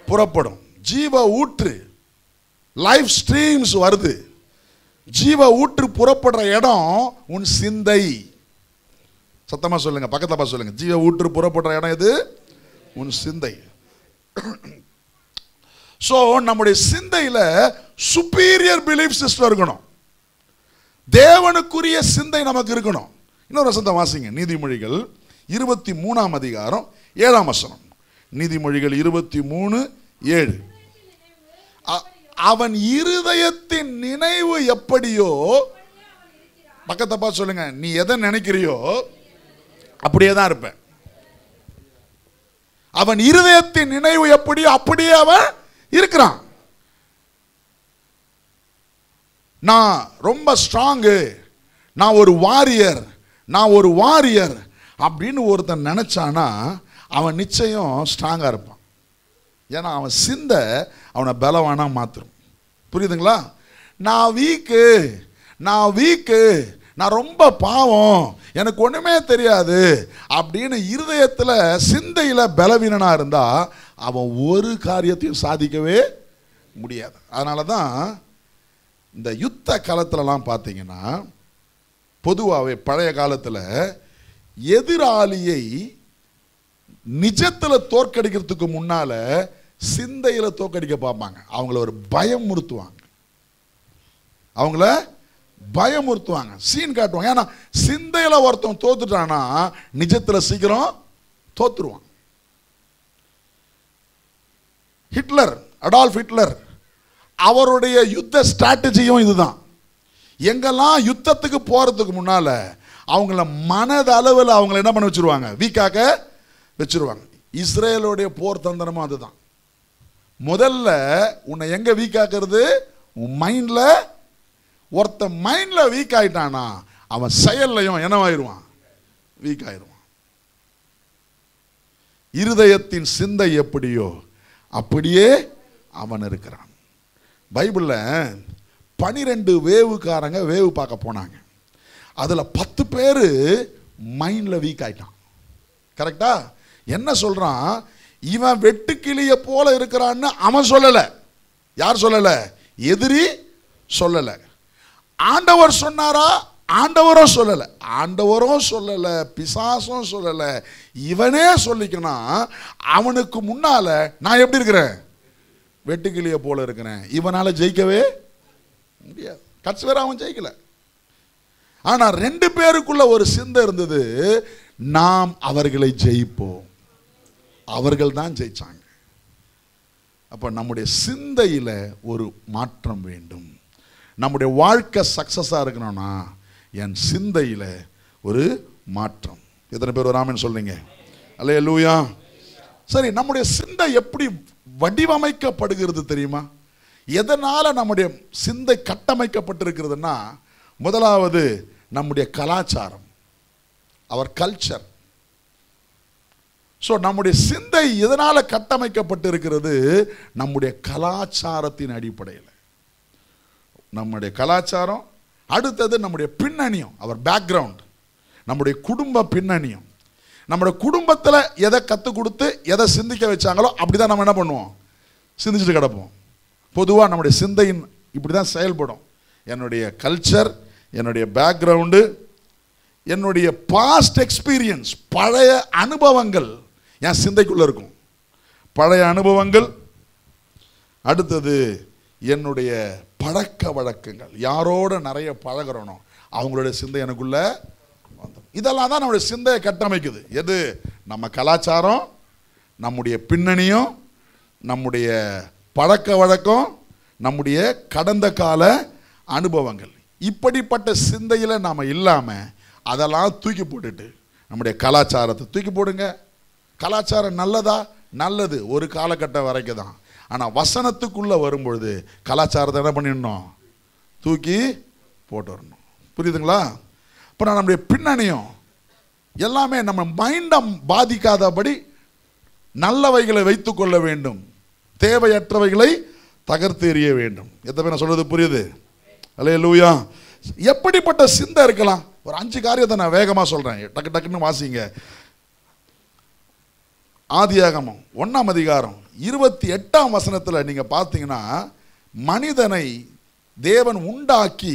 புறப்படும். ஜீவ ஊற்று, லைஃப் ஸ்ட்ரீம்ஸ் வருது. ஜீவ ஊற்று புறப்படுற இடம் உன் சிந்தை. சத்தமா சொல்லுங்க, பக்கத்துல சொல்லுங்க. ஜீவ ஊற்று புறப்படுற இடம் எது? உன் சிந்தை. சோ நம்முடைய சிந்தையில சுப்பீரியர் பிலீஃப் சிஸ்டம் இருக்கணும். தேவனுக்குரிய சிந்தை நமக்கு இருக்கணும். இன்னொரு வசனத்தை வாசிங்க, நீதிமொழிகள் 23ஆம் அதிகாரம் 7ஆம் வசனம். நீதிமொழிகள் 23:7. அவன் இருதயத்தின் நினைவு எப்படியோ, பக்கத்தை பார்த்து சொல்லுங்க, நீ எதை நினைக்கிறியோ அப்படியே தான் இருப்ப. அவன் இருதயத்தின் நினைவு எப்படியோ அப்படியே அவன் இருக்கிறான். நான் ரொம்ப ஸ்ட்ராங்கு, நான் ஒரு வாரியர், நான் ஒரு வாரியர் அப்படின்னு ஒருத்தன் நினைச்சானா அவன் நிச்சயம் ஸ்ட்ராங்கா இருப்பான். ஏன்னா அவன் சிந்தை அவனை பலவானா மாத்திரும். புரியுதுங்களா? நான் வீக்கு, நான் வீக்கு, நான் ரொம்ப பாவம், எனக்கு ஒண்ணுமே தெரியாது அப்படின்னு இருதயத்தில் சிந்தையில் பலவீனனா இருந்தா அவன் ஒரு காரியத்தையும் சாதிக்கவே முடியாது. அதனால தான் இந்த யுத்த காலத்துலலாம் பார்த்தீங்கன்னா, பொதுவாகவே பழைய காலத்தில் எதிராளியை நிஜத்தில் தோற்கடிக்கிறதுக்கு முன்னால சிந்தையில் தோற்கடிக்க பார்ப்பாங்க. அவங்கள ஒரு பயமுறுத்துவாங்க, அவங்கள பயமுறுத்துவாங்க, சீன் காட்டுவாங்க. ஏன்னா சிந்தையில் ஒருத்தன் தோத்துட்டானா நிஜத்தில் சீக்கிரம் தோத்துருவான். ஹிட்லர், அடால்ஃப் ஹிட்லர், அவருடைய யுத்த ஸ்ட்ராட்டஜியும் இதுதான். எங்கெல்லாம் யுத்தத்துக்கு போறதுக்கு முன்னால அவங்கள மனதளவில் அவங்கள என்ன பண்ண வச்சிருவாங்க? வீக்காக வச்சிருவாங்க. இஸ்ரேலுடைய போர் தந்திரமும் அதுதான். முதல்ல உன்னை எங்க வீக் ஆக்குறது? உன் மைண்ட்ல. ஒருத்த மைண்ட்ல வீக் ஆயிட்டானா அவன் செயல்லையும் என்னவாயிருவான்? வீக் ஆயிருவான். இருதயத்தின் சிந்தை எப்படியோ அப்படியே அவன் இருக்கிறான். பைபிள்ல 12 வேவுக்காரங்க வேவு பார்க்க போனாங்க. அதுல 10 பேரு மைண்ட்ல வீக் ஆயிட்டான். கரெக்டா? என்ன சொல்றான்? இவன் வெட்டுக்கிளிய போல இருக்கிறான்னு அவன் சொல்லல. யார் சொல்லல? எதிரி சொல்லல. ஆண்டவர் சொன்னாரா? ஆண்டவரும் சொல்லல. ஆண்டவரும் சொல்லல, பிசாசும் சொல்லல, இவனே சொல்லிக்கணும். அவனுக்கு முன்னால நான் எப்படி இருக்கிறேன்? வெட்டுக்கிளிய போல இருக்கிறேன். இவனால ஜெயிக்கவே முடியாது. கட்சி வேற அவன் ஜெயிக்கல. ஆனா 2 பேருக்குள்ள ஒரு சிந்தை இருந்தது, நாம் அவர்களை ஜெயிப்போம். அவர்கள் தான் ஜெயிச்சாங்க. அப்ப நம்முடைய சிந்தையில ஒரு மாற்றம் வேண்டும். நம்முடைய வாழ்க்கை சக்சஸா இருக்கணும்னா என் சிந்தையில ஒரு மாற்றம். எத்தனை பேர் ஆமென் சொல்றீங்க? அல்லேலூயா. சரி, நம்முடைய சிந்தை எப்படி வடிவமைக்கப்படுகிறது தெரியுமா? எதனால நம்முடைய சிந்தை கட்டமைக்கப்பட்டிருக்கிறதுனா, முதலாவது நம்முடைய கலாச்சாரம், அவர் கல்ச்சர். ஸோ நம்முடைய சிந்தை எதனால கட்டமைக்கப்பட்டிருக்கிறது? நம்முடைய கலாச்சாரத்தின் அடிப்படையில். நம்முடைய கலாச்சாரம், அடுத்தது நம்முடைய பின்னணியும், அவர் பேக்ரவுண்ட், நம்முடைய குடும்ப பின்னணியும். நம்முடைய குடும்பத்தில் எதை கற்றுக் கொடுத்து எதை சிந்திக்க வச்சாங்களோ அப்படிதான் நம்ம என்ன பண்ணுவோம்? சிந்திச்சுட்டு கிடப்போம். பொதுவாக நம்முடைய சிந்தையின் இப்படி தான் செயல்படும். என்னுடைய கல்ச்சர், என்னுடைய பேக்ரவுண்டு, என்னுடைய பாஸ்ட் எக்ஸ்பீரியன்ஸ், பழைய அனுபவங்கள் என் சிந்தைக்குள்ள இருக்கும். பழைய அனுபவங்கள். அடுத்தது என்னுடைய பழக்க வழக்கங்கள், யாரோட நிறைய பழகிறனோ அவங்களுடைய சிந்தை எனக்குள்ள வந்துடும். இதெல்லாம் தான் நம்முடைய சிந்தையை கட்டமைக்குது. எது? நம்ம கலாச்சாரம், நம்முடைய பின்னணியும், நம்முடைய பழக்க வழக்கம், நம்முடைய கடந்த கால அனுபவங்கள். இப்படிப்பட்ட சிந்தையில் நாம் இல்லாமல் அதெல்லாம் தூக்கி போட்டுட்டு நம்முடைய கலாச்சாரத்தை தூக்கி போடுங்க. கலாச்சாரம் நல்லதா? நல்லது, ஒரு காலகட்டம் வரைக்கும் தான். ஆனால் வசனத்துக்குள்ளே வரும்பொழுது கலாச்சாரத்தை என்ன பண்ணிடணும்? தூக்கி போட்டு வரணும். புரியுதுங்களா? அப்புறம் நம்முடைய பின்னணியும் எல்லாமே நம்ம மைண்டை பாதிக்காதபடி நல்லவைகளை வைத்துக் கொள்ள வேண்டும், தேவையற்றவைகளை தகர்த்து எறிய வேண்டும். எத்தனை பேர் நான் சொல்றது புரியுது? அல்லேலூயா. எப்படிப்பட்ட சிந்தை இருக்கலாம்? ஒரு 5 காரியத்தை நான் வேகமாக சொல்றேன், டக்கு டக்குன்னு வாசிங்க. ஆதியாகமம் 1ஆம் அதிகாரம் 28ஆம் வசனத்தில் நீங்க பார்த்தீங்கன்னா, மனிதனை தேவன் உண்டாக்கி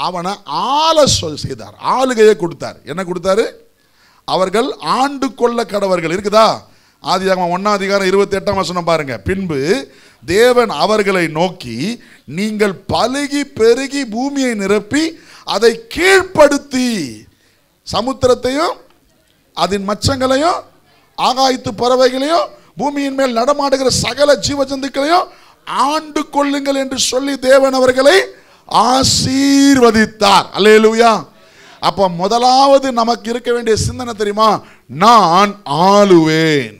அவனை செய்தார், ஆளுகையை கொடுத்தார். என்ன கொடுத்தாரு? அவர்கள் ஆண்டு கொள்ள கடவர்கள். இருக்குதா? ஆதியாகமம் 1ஆம் அதிகாரம் 28ஆம் வசனம் பாருங்க. பின்பு தேவன் அவர்களை நோக்கி, நீங்கள் பலுகி பெருகி பூமியை நிரப்பி அதை கீழ்ப்படுத்தி சமுத்திரத்தையும் அதன் மச்சங்களையும் ஆகாயத்து பறவைகளையும் பூமியின் மேல் நடமாடுகிற சகல ஜீவ ஜந்துக்களையும் ஆண்டு கொள்ளுங்கள் என்று சொல்லி தேவன் அவர்களை ஆசீர்வதித்தார். அல்லேலூயா. அப்ப முதலாவது நமக்கு இருக்க வேண்டிய சிந்தனை தெரியுமா? நான் ஆளுவேன்,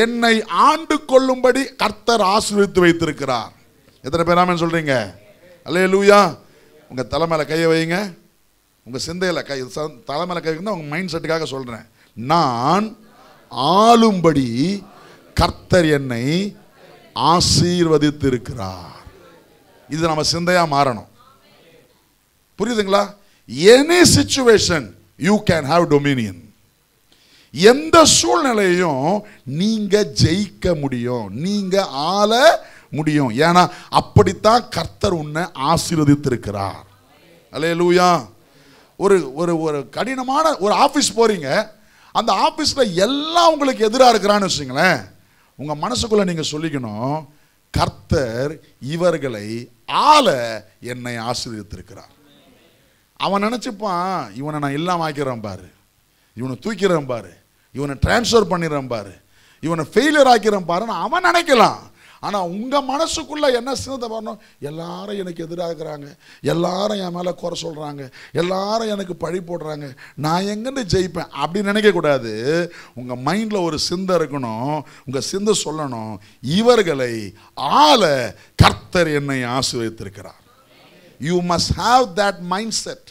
என்னை ஆண்டு கொள்ளும்படி கர்த்தர் ஆசீர்வதித்து வைத்திருக்கிறார். எத்தனை பேர் ஆமென் சொல்றீங்க? அல்லேலூயா. உங்க தலைமையில கையை வைங்க, உங்க சிந்தையில கை, தலைமையில கை வைங்க. உங்க மைண்ட் செட்டுக்காக சொல்றேன். நான் ஆளும்படி கர்த்தர் என்னை ஆசீர்வதித்து இருக்கிறார். இது நம்ம சிந்தையா மாறணும். புரியுதுங்களா? Any situation you can have Dominion. எந்த சூழ்நிலையும் நீங்க ஜெயிக்க முடியும், நீங்க ஆள முடியும். ஏன்னா அப்படித்தான் கர்த்தர் உன்னை ஆசீர்வதித்திருக்கிறார். அல்லேலூயா. ஒரு ஒரு ஒரு கடினமான ஒரு ஆபீஸ் போறீங்க, அந்த ஆபீஸ்ல எல்லாம் உங்களுக்கு எதிராக இருக்கிறான்னு வச்சுங்களேன், உங்க மனசுக்குள்ள நீங்க சொல்லிக்கணும், கர்த்தர் இவர்களை ஆள என்னை ஆசீர்வதித்திருக்கிறார். அவன் நினைச்சுப்பான், இவனை நான் இல்லாம ஆக்கிறேன் பாரு, இவனை தூக்கிறேன் பாரு, இவனை டிரான்ஸ்ஃபர் பண்ணிடுறேன் பாரு, இவனை ஃபெயிலியர் ஆக்கிறேன் பாருன்னு அவன் நினைக்கலாம். ஆனா உங்க மனசுக்குள்ள என்ன சிந்தனை வரணும்? எல்லாரும் எனக்கு எதிராக இருக்கிறாங்க, எல்லாரும் என் மேல குறை சொல்றாங்க, எல்லாரும் எனக்கு பழி போடுறாங்க, நான் எங்கன்னு ஜெயிப்பேன் அப்படின்னு நினைக்க கூடாது. உங்க மைண்ட்ல ஒரு சிந்தை இருக்கணும். உங்க சிந்தை சொல்லணும், இவர்களை ஆள கர்த்தர் என்னை ஆசீர்வதித்திருக்கிறார். You must have that mindset.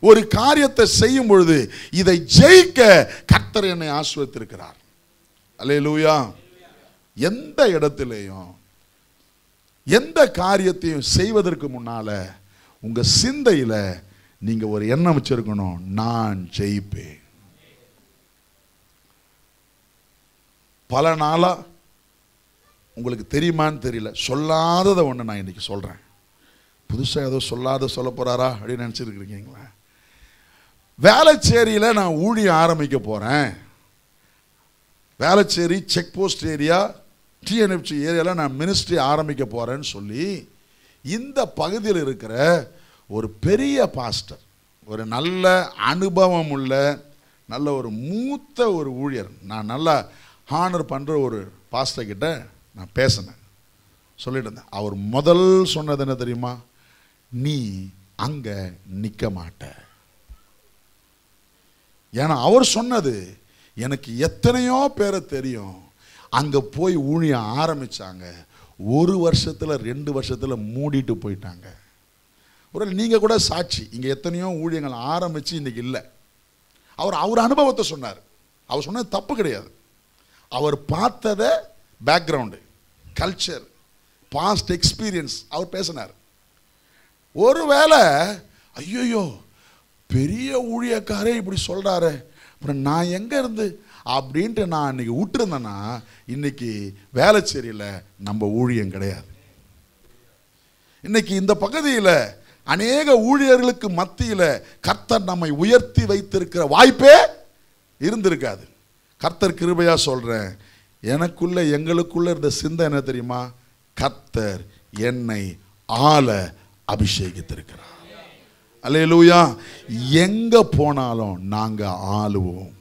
ஒரு காரியத்தை செய்யும் பொழுது இதை ஜெயிக்க கர்த்தர் என்னை ஆசீர்வதித்திருக்கிறார். அல்லேலூயா. எந்த இடத்திலேயும் எந்த காரியத்தையும் செய்வதற்கு முன்னால உங்க சிந்தையில நீங்க ஒரு எண்ணம் வச்சிருக்கணும், நான் ஜெயிப்பேன். பல நாளா உங்களுக்கு தெரியுமான்னு தெரியல, சொல்லாததை ஒன்று நான் இன்னைக்கு சொல்றேன். புதுசாக ஏதோ சொல்லாத சொல்ல போறாரா அப்படின்னு நினச்சிருக்கீங்களா? வேளச்சேரியில் நான் ஊழியம் ஆரம்பிக்க போறேன். வேளச்சேரி செக் போஸ்ட் ஏரியா, டிஎன்எஃப்சி ஏரியாவில் நான் மினிஸ்ட்ரி ஆரம்பிக்க போறேன்னு சொல்லி இந்த பகுதியில் இருக்கிற ஒரு பெரிய பாஸ்டர், ஒரு நல்ல அனுபவம் உள்ள நல்ல ஒரு மூத்த ஒரு ஊழியர், நான் நல்லா ஹானர் பண்ணுற ஒரு பாஸ்டர் கிட்ட நான் பேசினேன். சொல்லிட்டு இருந்தேன். அவர் முதல் சொன்னது என்ன தெரியுமா? நீ அங்க நிற்க மாட்ட. ஏன்னா அவர் சொன்னது எனக்கு எத்தனையோ பேரை தெரியும், அங்க போய் ஊழியம் ஆரம்பிச்சாங்க, 1 வருஷத்துல 2 வருஷத்துல மூடிட்டு போயிட்டாங்க. ஒரு நீங்க கூட சாட்சி, இங்க எத்தனையோ ஊழியங்கள் ஆரம்பிச்சு இன்னைக்கு இல்லை. அவர் அனுபவத்தை சொன்னார். அவர் சொன்னது தப்பு கிடையாது. அவர் பார்த்தத பேக்ரவுண்டு, கல்ச்சர், பாஸ்ட் எக்ஸ்பீரியன்ஸ் அவர் பேசினார். ஒருவேளை ஐயோ பெரிய ஊழியக்காரே இப்படி சொல்றாரு, அப்புறம் நான் எங்க இருந்து அப்படின்ட்டு நான் இன்னைக்கு விட்டுருந்தேன்னா இன்னைக்கு வேளச்சேரியில் நம்ம ஊழியம் கிடையாது. இன்னைக்கு இந்த பகுதியில் அநேக ஊழியர்களுக்கு மத்தியில் கர்த்தர் நம்மை உயர்த்தி வைத்திருக்கிற வாய்ப்பே இருந்திருக்காது. கர்த்தர் கிருபையா சொல்றேன், எனக்குள்ள எங்களுக்குள்ள இருந்த சிந்தை என்ன தெரியுமா? கர்த்தர் என்னை ஆள அபிஷேகித்திருக்கிறார். அல்லேலூயா. எங்க போனாலும் நாங்க ஆளுவோம்.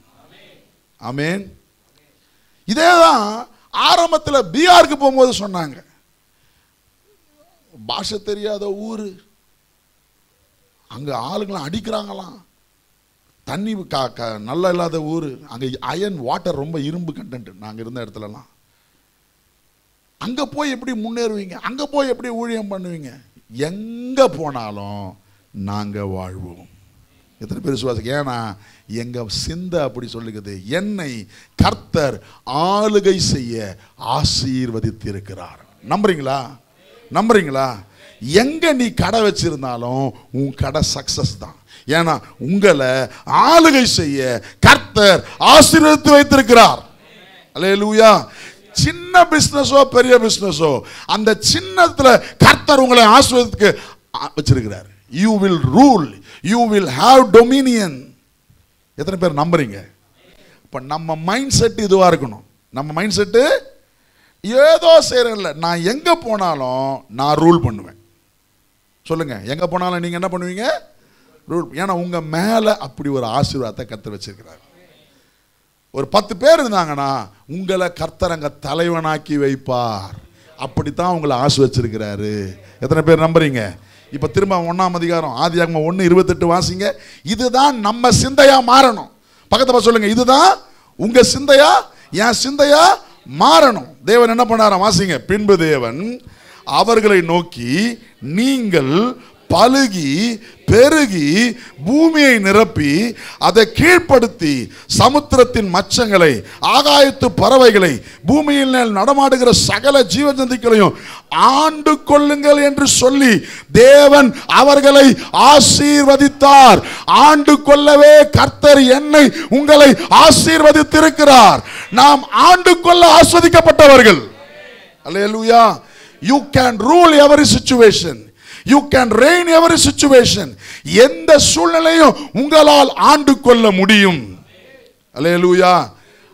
ஆமென். இதேதான் ஆரம்பத்தில் பிஆருக்கு போகும்போது சொன்னாங்க. பாஷை தெரியாத ஊரு, அங்க ஆளுங்களாம் அடிக்கிறாங்களாம், தண்ணி நல்லா இல்லாத ஊரு, அங்க அயன் வாட்டர் ரொம்ப இரும்பு கண்டென்ட் நாங்க இருந்த இடத்துலலாம். அங்க போய் எப்படி முன்னேறுவீங்க? அங்க போய் எப்படி ஊழியம் பண்ணுவீங்க? எங்க போனாலும் நாங்க வாழ்வோம். எத்தனை பேர் விசுவாசிக்க? ஏன்னா எங்க சிந்தை அப்படி சொல்லுகிறது, என்னை கர்த்தர் ஆளுகை செய்ய ஆசீர்வதித்து இருக்கிறார். நம்புறீங்களா? நம்புறீங்களா? எங்க நீ கடை வச்சிருந்தாலும் உன் கடை சக்சஸ் தான். ஏன்னா உங்களை ஆளுகை செய்ய கர்த்தர் ஆசீர்வதித்து வைத்திருக்கிறார். அல்லேலூயா. சின்ன பிசினஸோ பெரிய பிசினஸோ, அந்த சின்னத்துல கர்த்தர் உங்களை ஆசீர்வதித்து வச்சிருக்கிறார். You will rule, you will have dominion. எத்தனை பேர் நம்புறீங்க? இப்ப நம்ம மைண்ட் செட் இதுவா இருக்கணும். நம்ம மைண்ட் செட்டு ஏதோ செய்யறதில்ல, நான் எங்க போனாலும் நான் ரூல் பண்ணுவேன். சொல்லுங்க, எங்க போனாலும் நீங்க என்ன பண்ணுவீங்க? ரூல். ஏன்னா உங்க மேல அப்படி ஒரு ஆசீர்வாதத்தை கர்த்தர் வச்சிருக்கிறார். ஒரு 10 பேர் இருந்தாங்கன்னா உங்களை கர்த்தர் அங்க தலைவனாக்கி வைப்பார். அப்படித்தான் உங்களை ஆசீர்வதிச்சிருக்கிறாரு. எத்தனை பேர் நம்புறீங்க? இப்ப திரும்ப 1ஆம் அதிகாரம் ஆதியாகமம் 1:28 வாசிங்க. இதுதான் நம்ம சிந்தையா மாறணும். பக்கத்துல சொல்லுங்க, இதுதான் உங்க சிந்தையா என் சிந்தையா மாறணும். தேவன் என்ன பண்ணாராம்? வாசிங்க. பின்பு தேவன் அவர்களை நோக்கி, நீங்கள் பலுகி பெருகி பூமியை நிரப்பி அதை கீழ்ப்படுத்தி சமுத்திரத்தின் மச்சங்களை, ஆகாயத்து பறவைகளை, பூமியில் நடமாடுகிற சகல ஜீவஜந்துக்களையும் ஆண்டு கொள்ளுங்கள் என்று சொல்லி தேவன் அவர்களை ஆசீர்வதித்தார். ஆண்டு கொள்ளவே கர்த்தர் என்னை உங்களை ஆசீர்வதித்திருக்கிறார். நாம் ஆண்டு கொள்ள ஆஸ்வதிக்கப்பட்டவர்கள். அல்லேலூயா. You can rule every situation. You can reign every situation. எந்த சூழ்நிலையும் உங்களால் ஆண்டு கொள்ள முடியும். அல்லேலூயா.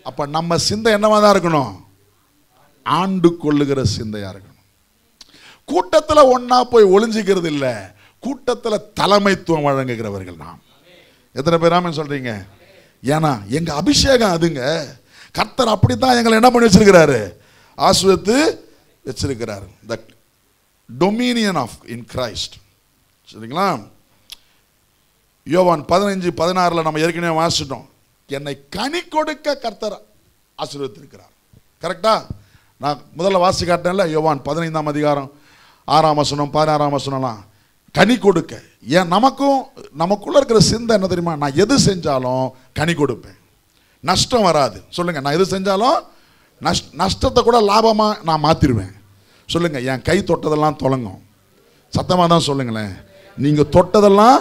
அப்ப நம்ம சிந்தை என்னவா தான் இருக்கணும்? ஆண்டு கொள்ளுகிற சிந்தையா இருக்கணும். கூட்டத்துல ஒன்னா போய் ஒளிஞ்சிக்கிறது இல்ல, கூட்டத்துல தலைமைத்துவம் வழங்குகிறவர்கள் நாம். எத்தனை பேர் ஆமென் சொல்றீங்க? ஏன்னா எங்க அபிஷேகம் அதுங்க. கர்த்தர் அப்படித்தான் எங்களை என்ன பண்ணி வச்சிருக்கிறாரு? ஆசீர்வதித்து வச்சிருக்கிறார். The dominion of in Christ. சரிங்களா? யோவான் 15:16 நம்ம ஏற்கனவே வாசிட்டோம். என்னை கனி கொடுக்க கர்த்தர் ஆசீர்வதித்திருக்கிறார். கரெக்டா? நான் முதல்ல வாசி காட்டினேன்ல, யோவான் 15ஆம் அதிகாரம் 6ஆம் வசனம் 16ஆம் வசனம்லாம் கனி கொடுக்க. ஏன் நமக்கும் நமக்குள்ள இருக்கிற சிந்தை என்ன தெரியுமா? நான் எது செஞ்சாலும் கனி கொடுப்பேன், நஷ்டம் வராது. சொல்லுங்க, நான் எது செஞ்சாலும் நஷ்டத்தை கூட லாபமா நான் மாத்திருவேன். சொல்லுங்க, என் கை தொட்டதெல்லாம் தொலங்கும். சத்தமா தான் சொல்லுங்களேன், நீங்க தொட்டதெல்லாம்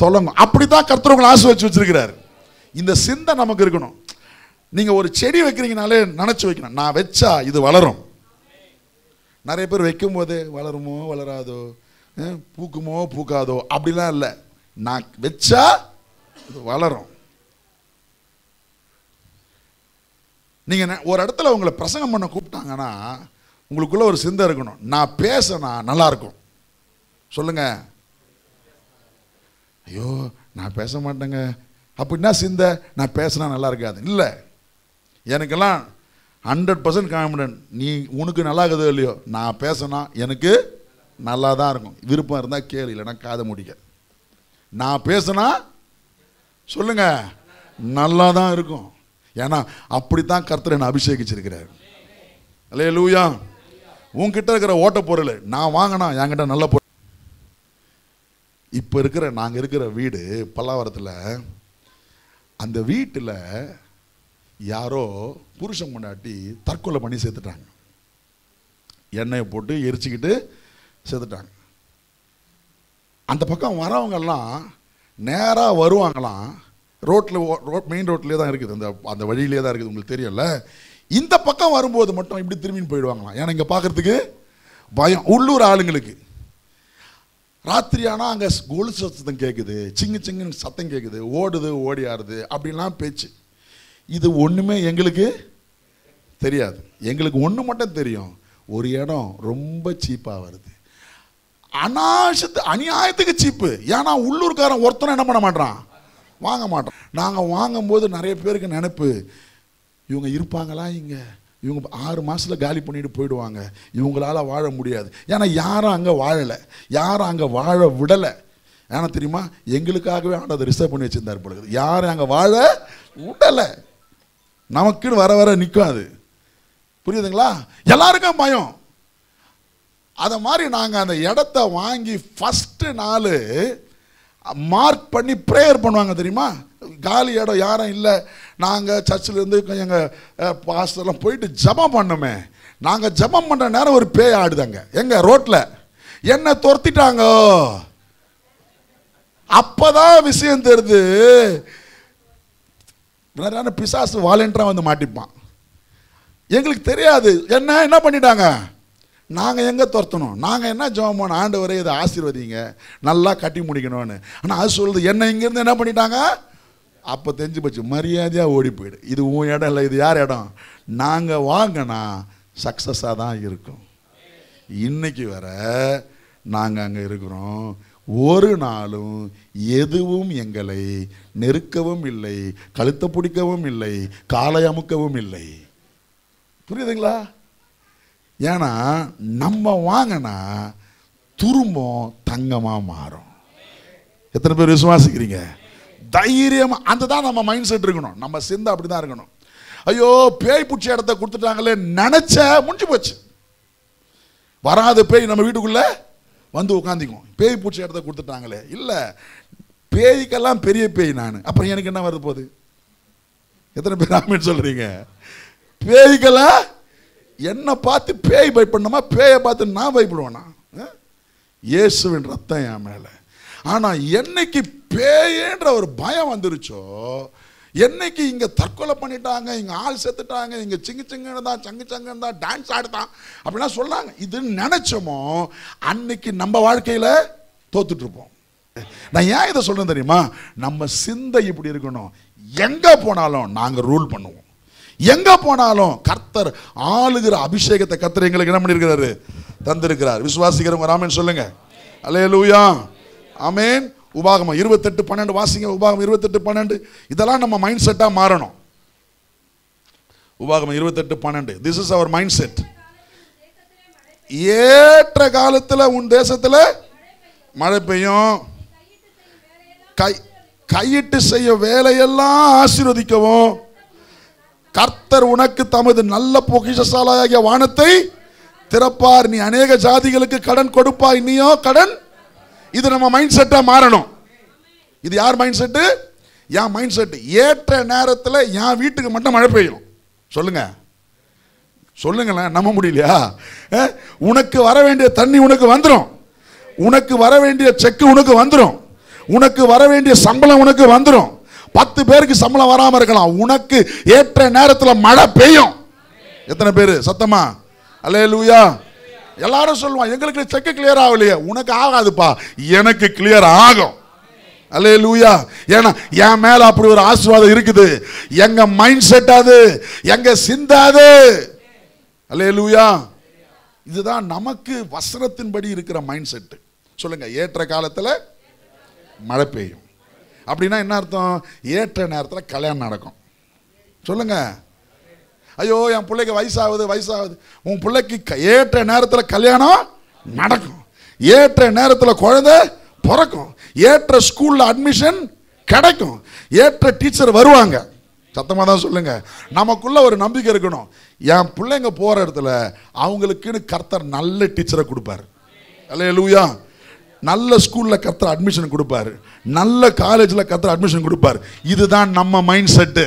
தொலங்கும். அப்படித்தான் கர்த்தர் உங்களை ஆசீர்வதிச்சு வச்சிருக்கிறார். இந்த சிந்தை நமக்கு இருக்கணும். நீங்க ஒரு செடி வைக்கிறீங்கனாலே நினைச்சு வைக்கணும், நான் வச்சா இது வளரும். நிறைய பேர் வைக்கும் போது வளருமோ வளராதோ, பூக்குமோ பூக்காதோ அப்படிலாம் இல்லை. நான் வச்சா இது வளரும். நீங்க ஒரு இடத்துல உங்களை பிரசங்கம் பண்ண கூப்பிட்டாங்கன்னா உங்களுக்குள்ள ஒரு சிந்தை இருக்கணும், நான் பேசினா நல்லா இருக்கும். சொல்லுங்க, ஐயோ நான் பேச மாட்டேங்க அப்படின்னா சிந்தை, நான் பேசினா நல்லா இருக்காது. இல்லை, எனக்கெல்லாம் 100% கான்ஃபிடென்ட், நீ உனக்கு நல்லா இருக்குதோ இல்லையோ, நான் பேசினா எனக்கு நல்லா தான் இருக்கும். விருப்பம் இருந்தால் கேளு, இல்லைன்னா காதை முடிக்க. நான் பேசினா சொல்லுங்க நல்லா தான் இருக்கும். ஏன்னா அப்படித்தான் கர்த்தர் என்னை அபிஷேகிச்சிருக்கிறார். அல்லேலூயா. உன்கிட்ட இருக்கிற ஓட்ட பொருள் நான் வாங்கினா என்கிட்ட நல்ல பொருள். இப்போ இருக்கிற நாங்கள் இருக்கிற வீடு பல்லாவரத்தில், அந்த வீட்டில் யாரோ புருஷன் கொண்டாட்டி தற்கொலை பண்ணி சேர்த்துட்டாங்க. எண்ணெயை போட்டு எரிச்சுக்கிட்டு சேர்த்துட்டாங்க. அந்த பக்கம் வரவங்கெல்லாம் நேராக வருவாங்களாம். மெயின் ரோட்லேயே தான் இருக்குது, அந்த வழியிலே தான் இருக்குது, உங்களுக்கு தெரியல. இந்த பக்கம் வரும்போது மட்டும் இப்படி திரும்பின்னு போயிடுவாங்களாம். ஏன்னா இங்கே பார்க்கறதுக்கு பயம். உள்ளூர் ஆளுங்களுக்கு ராத்திரி ஆனால் அங்கே கொலுசு சத்தம் கேட்குது, சிங்கு சிங்குன்னு சத்தம் கேட்குது, ஓடுது ஓடி ஆடுது அப்படிலாம் பேச்சு. இது ஒன்றுமே எங்களுக்கு தெரியாது. எங்களுக்கு ஒன்று மட்டும் தெரியும், ஒரு இடம் ரொம்ப சீப்பாக வருது. அநியாயத்துக்கு சீப்பு. ஏன்னா உள்ளூர்காரன் ஒருத்தனை என்ன பண்ண மாட்டான், வாங்க மாட்டோம். நாங்கள் வாங்கும்போது நிறைய பேருக்கு நினைப்பு, இவங்க இருப்பாங்களா இங்கே, இவங்க 6 மாதத்தில் காலி பண்ணிட்டு போயிடுவாங்க, இவங்களால வாழ முடியாது. ஏன்னா யாரும் அங்கே வாழலை, யாரும் அங்கே வாழ விடலை. ஏன்னா தெரியுமா, எங்களுக்காகவே அதை ரிசர்வ் பண்ணி வச்சிருந்தார் பொழுது. யாரும் அங்கே வாழ விடலை. நமக்குன்னு வர வர நிற்கும் அது. புரியுதுங்களா? எல்லாருக்கும் பயம். அதை மாதிரி நாங்கள் அந்த இடத்த வாங்கி ஃபஸ்ட்டு நாள் மார்க் பண்ணி ப்ரேயர் பண்ணுவாங்க தெரியுமா? காலி இடம் யாரும் இல்லை, நாங்கள் சர்ச்சிலேருந்து எங்கள் பாஸ்டர்லாம் போயிட்டு ஜபம் பண்ணோமே, நாங்கள் ஜபம் பண்ணுற நேரம் ஒரு பேய் ஆடுதாங்க எங்கள் ரோட்டில், என்ன துரத்திட்டாங்க. அப்போதான் விஷயம் தெரியுது, பிசாசு வாலண்டியராக வந்து மாட்டிப்பான். எங்களுக்கு தெரியாது என்ன பண்ணிட்டாங்க. நாங்கள் எங்கே துரத்தணும், நாங்கள் என்ன ஜெபம் பண்ணோம், ஆண்டவரே இதை ஆசீர்வதிங்க நல்லா கட்டி முடிக்கணும்னு. ஆனால் அது சொல்லுது என்ன இங்கேருந்து என்ன பண்ணிட்டாங்க. அப்போ தெரிஞ்சு போச்சு, மரியாதையாக ஓடி போயிடு, இது உன் இடம் இல்லை, இது யார் இடம். நாங்கள் வாங்கினா சக்ஸஸாக தான் இருக்கும். இன்னைக்கு வர நாங்கள் அங்கே இருக்கிறோம், ஒரு நாளும் எதுவும் எங்களை நெருக்கவும் இல்லை, கழுத்தை பிடிக்கவும் இல்லை, காலை அமுக்கவும் இல்லை. புரியுதுங்களா? ஏன்னா நம்ம வாங்கினா துரும்பம் தங்கமாக மாறும். எத்தனை பேர் விசுவாசிக்கிறீங்க? தைரியம், அந்த தான் நம்ம மைண்ட் செட் இருக்கணும், நம்ம சிந்தை அப்படி தான் இருக்கணும். ஐயோ பேய் பிடிச்ச இடத்த கொடுத்துட்டாங்களே நினைச்ச முடிஞ்சு போச்சு. வராத பேய் நம்ம வீட்டுக்குள்ள வந்து உட்காந்துக்கும், பேய் பிடிச்ச இடத்த கொடுத்துட்டாங்களே. இல்லை, பேய்க்கெல்லாம் பெரிய பேய் நான், அப்புறம் எனக்கு என்ன வருது போகுது? எத்தனை பேர் ஆமென் சொல்றீங்க? பேய்க்கெல்லாம் என்ன பார்த்து பேய் பயப்படணுமா, பேயை பார்த்து நான் பயப்படுவேனா? இயேசுவின் ரத்தம் என் மேல. ஆனா என்னைக்கு பேயன்ற ஒரு பயம் வந்துருச்சோ, என்னைக்கு இங்க தற்கொலை பண்ணிட்டாங்க, இங்க ஆள் செத்துட்டாங்க, இங்க சிங்கு சிங்கன்னு தான் சங்கு சங்கன்னு தான் டான்ஸ் ஆடுதான் அப்படின்னா சொல்லாங்க, இது நினைச்சோமோ அன்னைக்கு நம்ம வாழ்க்கையில தோத்துட்டு இருப்போம். நான் ஏன் இதை சொல்றேன் தெரியுமா? நம்ம சிந்தை இப்படி இருக்கணும். எங்க போனாலும் நாங்க ரூல் பண்ணுவோம், எங்க போனாலும் கர்த்தர் ஆளுகிற அபிஷேகத்தை கர்த்தர் எங்களுக்கு என்ன பண்ணிருக்கிறாரு, தந்திருக்கிறார். விசுவாசிக்கிறவங்க ஆமென் சொல்லுங்க. அல்லேலூயா, ஆமென். உபாகமம் 28:12 வாசிங்க. உபாகமம் 28:12. இதெல்லாம் நம்ம மைண்ட் செட்டா மாறணும். உபாகமம் 28:12. This is our mind set. ஏற்ற காலத்துல உன் தேசத்துல மழை பெய்யும், கையிட்டு செய்ய வேலையெல்லாம் ஆசீர்வதிக்கவும் கர்த்தர் உனக்கு தமது நல்ல பொக்கிஷசாலையாகிய வானத்தை திறப்பார், நீ அநேக ஜாதிகளுக்கு கடன் கொடுப்பாய், நீயோ கடன். இது நம்ம மைண்ட் செட்டா மாறணும். இது யார் மைண்ட் செட்டு? என் மைண்ட் செட். ஏற்ற நேரத்தில் என் வீட்டுக்கு மட்டும் மழை பெய்யும். சொல்லுங்க சொல்லுங்களேன், நம்ப முடியலையா? உனக்கு வர வேண்டிய தண்ணி உனக்கு வந்துடும், உனக்கு வர வேண்டிய செக்கு உனக்கு வந்துடும், உனக்கு வர வேண்டிய சம்பளம் உனக்கு வந்துடும். 10 பேருக்கு சம்பளம் வராம இருக்கலாம், உனக்கு ஏற்ற நேரத்தில் மழை பெய்யும். எத்தனை பேரு சத்தமா அல்லேலூயா? எல்லாரும் சொல்லுவான் எங்களுக்கு செக் கிளியர் ஆகலையே, உனக்கு ஆகாதுப்பா, எனக்கு கிளியர் ஆகும். அல்லேலூயா. ஏன்னா என் மேல அப்படி ஒரு ஆசீர்வாதம் இருக்குது. எங்க மைண்ட் செட் அது, எங்க சிந்தாது. அல்லேலூயா. இதுதான் நமக்கு வசனத்தின்படி இருக்கிற மைண்ட் செட். சொல்லுங்க, ஏற்ற காலத்துல மழை பெய்யும். அப்படின்னா என்ன அர்த்தம்? ஏற்ற நேரத்தில் கல்யாணம் நடக்கும். சொல்லுங்க. ஐயோ என் பிள்ளைக்கு வயசாகுது வயசாகுது, உன் பிள்ளைக்கு ஏற்ற நேரத்தில் கல்யாணம் நடக்கும், ஏற்ற நேரத்தில் குழந்தை பிறக்கும், ஏற்ற ஸ்கூல்ல அட்மிஷன் கிடைக்கும், ஏற்ற டீச்சர் வருவாங்க. சத்தமாக தான் சொல்லுங்க. நமக்குள்ள ஒரு நம்பிக்கை இருக்கணும், என் பிள்ளைங்க போற இடத்துல அவங்களுக்குன்னு கர்த்தர் நல்ல டீச்சரை கொடுப்பாரு. அல்லேலூயா. நல்ல ஸ்கூல்ல கர்த்தர் அட்மிஷன் கொடுப்பாரு, நல்ல காலேஜ்ல கர்த்தர் அட்மிஷன் கொடுப்பாரு. இதுதான் நம்ம மைண்ட் செட்டு.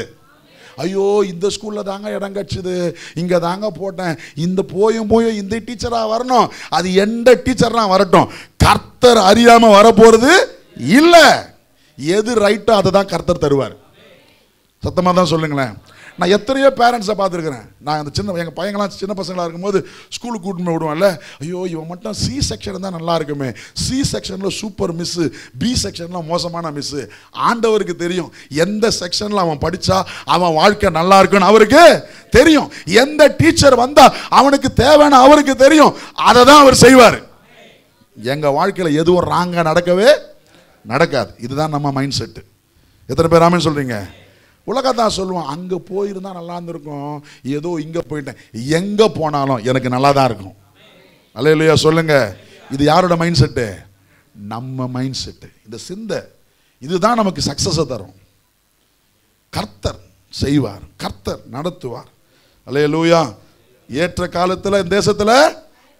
ஐயோ இந்த ஸ்கூல்ல தாங்க இடம் கட்சுது, இங்க தாங்க போட்டேன், இந்த போயும் இந்த டீச்சரா வரணும், அது எந்த டீச்சர்னா வரட்டும், கர்த்தர் அறியாம வரப்போறது இல்ல. எது ரைட்டோ அதை தான் கர்த்தர் தருவார். சத்தமா தான் சொல்லுங்களேன். நான் எத்தனையோ பேரண்ட்ஸை பார்த்துருக்கிறேன். நான் அந்த எங்கள் பையங்களாம் சின்ன பசங்களாக இருக்கும்போது ஸ்கூலுக்கு கூட்டிட்டு போய் விடுவான்ல, ஐயோ இவன் மட்டும் சி செக்ஷன் தான் நல்லா இருக்குமே, சி செக்ஷனில் சூப்பர் மிஸ்ஸு, பி செக்ஷனில் மோசமான மிஸ்ஸு. ஆண்டவருக்கு தெரியும் எந்த செக்ஷனில் அவன் படித்தா அவன் வாழ்க்கை நல்லா இருக்குன்னு அவருக்கு தெரியும். எந்த டீச்சர் வந்தால் அவனுக்கு தேவைன்னு அவருக்கு தெரியும். அதை தான் அவர் செய்வார். எங்கள் வாழ்க்கையில் எதுவும் ராங்காக நடக்கவே நடக்காது. இதுதான் நம்ம மைண்ட் செட்டு. எத்தனை பேர் ஆமென் சொல்கிறீங்க? உலகத்தான் சொல்லுவான், அங்கே போயிருந்தா நல்லா இருந்திருக்கும், ஏதோ இங்கே போயிட்டேன். எங்கே போனாலும் எனக்கு நல்லா தான் இருக்கும். அல்லேலூயா சொல்லுங்க. இது யாரோட மைண்ட் செட்டு? நம்ம மைண்ட் செட்டு. இந்த சிந்தை இதுதான் நமக்கு சக்சஸை தரும். கர்த்தர் செய்வார், கர்த்தர் நடத்துவார். அல்லேலூயா. ஏற்ற காலத்தில் இந்த தேசத்தில்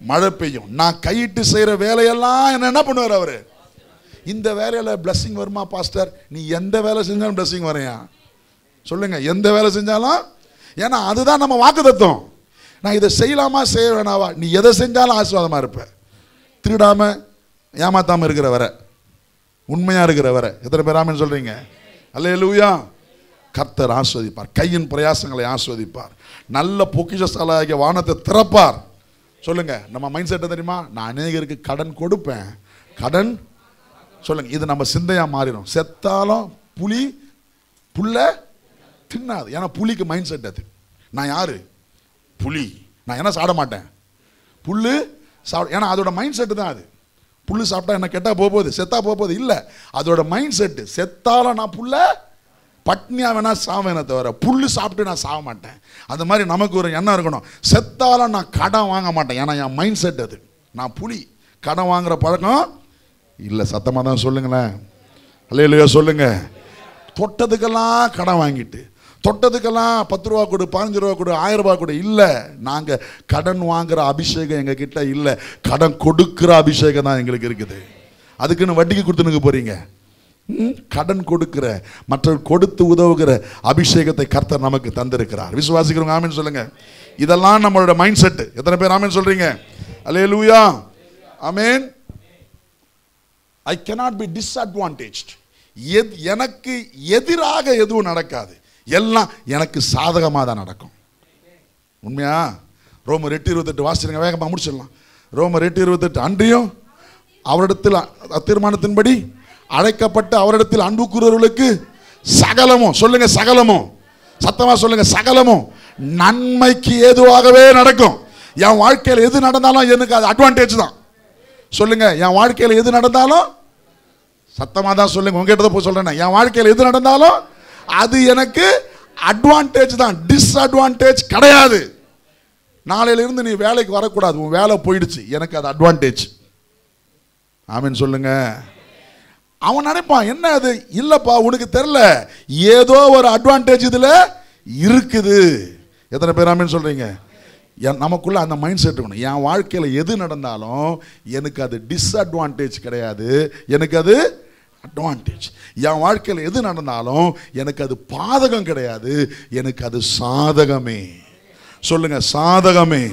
மழை பெய்யும். நான் கையிட்டு செய்கிற வேலையெல்லாம் என்ன பண்ணுவார் அவரு? இந்த வேலையில் பிளஸ்ஸிங் வருமா பாஸ்டர்? நீ எந்த வேலை செஞ்சாலும் பிளஸ்ஸிங் வரையா? சொல்லுங்க, எந்த வேலை செஞ்சாலும். ஏன்னா அதுதான் நம்ம வாக்குத்தத்தம். நான் இதை செய்யலாமா செய்ய வேணாவா, நீ எதை செஞ்சாலும் ஆசீர்வாதமாக இருப்ப. திருடாம ஏமாத்தாம இருக்கிற வரை, உண்மையா இருக்கிற வரை. எத்தனை பேர் ஆமென் சொல்றீங்க? அல்லேலூயா. கர்த்தர் ஆஸ்வதிப்பார், கையின் பிரயாசங்களை ஆஸ்வதிப்பார், நல்ல பொக்கிஷசாலையாகிய வானத்தை திறப்பார். சொல்லுங்க, நம்ம மைண்ட் செட் தெரியுமா? நான் அநேகருக்கு கடன் கொடுப்பேன், கடன். சொல்லுங்க, இது நம்ம சிந்தையா மாறிடும். செத்தாலும் புல்ல தின்னாது. ஏன்னா புலிக்கு மைண்ட் செட் அது. நான் யாரு? புலி. நான் என்ன சாப்பிட மாட்டேன், புல்லு சாப்பிட. ஏன்னா அதோட மைண்ட் செட்டு தான் அது. புல்லு சாப்பிட்டா என்ன கெட்டா போகுது, செத்தா போகுது இல்லை. அதோட மைண்ட் செட்டு, செத்தாலும் நான் புல்ல பட்னியா வேணா சாவேனே தவிர புல்லு சாப்பிட்டு நான் சாக மாட்டேன். அந்த மாதிரி நமக்கு ஒரு எண்ணம் இருக்கணும். செத்தாலும் நான் கடன் வாங்க மாட்டேன். ஏன்னா என் மைண்ட் செட் அது. நான் புலி, கடன் வாங்குற பழக்கம் இல்லை. சத்தமாக தான் சொல்லுங்களேன். அல்லேலூயா சொல்லுங்க. தொட்டதுக்கெல்லாம் கடன் வாங்கிட்டு, தொட்டதுக்கெல்லாம் 10 ரூபா கொடு, 15 ரூபா கொடு, 1000 ரூபா கொடு இல்லை. நாங்கள் கடன் வாங்குற அபிஷேகம் எங்கள் கிட்ட இல்லை. கடன் கொடுக்குற அபிஷேகம் தான் எங்களுக்கு இருக்குது. அதுக்குன்னு வட்டிக்கு கொடுத்துனுக்கு போறீங்க. கடன் கொடுக்கிற, மற்றவர் கொடுத்து உதவுகிற அபிஷேகத்தை கர்த்தர் நமக்கு தந்திருக்கிறார். விசுவாசிக்கிறவங்க ஆமென் சொல்லுங்க. இதெல்லாம் நம்மளோட மைண்ட் செட். எத்தனை பேர் ஆமென் சொல்றீங்க? அல்லேலூயா. ஆமென். I cannot be disadvantaged. எனக்கு எதிராக எதுவும் நடக்காது, எல்லாம் எனக்கு சாதகமாக தான் நடக்கும். உண்மையா? ரோமர் 8:28 வாசிடுங்க, வேகமாக முடிச்சிடலாம். ரோமர் 8:28. அன்றியும் அவரிடத்தில் தீர்மானத்தின்படி அழைக்கப்பட்ட அவரிடத்தில் அன்பு கூறுவர்களுக்கு சகலமும், சொல்லுங்க சகலமும், சத்தமா சொல்லுங்க சகலமும் நன்மைக்கு ஏதுவாகவே நடக்கும். என் வாழ்க்கையில் எது நடந்தாலும் எனக்கு அது அட்வான்டேஜ் தான். சொல்லுங்க, என் வாழ்க்கையில் எது நடந்தாலும், சத்தமாக தான் சொல்லுங்க, உங்ககிட்ட போய் சொல்றேன், என் வாழ்க்கையில் எது நடந்தாலும் அது எனக்கு அட்வான்டேஜ் தான், டிஸ்அட்வான்டேஜ் கிடையாது. நாளையிலிருந்து நீ வேலைக்கு வரக்கூடாது, உன் வேலை போயிடுச்சு, எனக்கு அது அட்வான்டேஜ். ஆமென் சொல்லுங்க. அவன் நினைப்பான், என்ன அது? இல்லப்பா உனக்கு தெரியல, ஏதோ ஒரு அட்வான்டேஜ் இதுல இருக்குது. எத்தனை பேர் ஆமென் சொல்றீங்க? நமக்குள்ள அந்த மைண்ட் செட் இருக்கணும். என் வாழ்க்கையில் எது நடந்தாலும் எனக்கு அது டிஸ்அட்வான்டேஜ் கிடையாது, எனக்கு அது அட்வான்டேஜ். என் வாழ்க்கையில் எது நடந்தாலும் எனக்கு அது பாதகம் கிடையாது, எனக்கு அது சாதகமே. சொல்லுங்க, சாதகமே.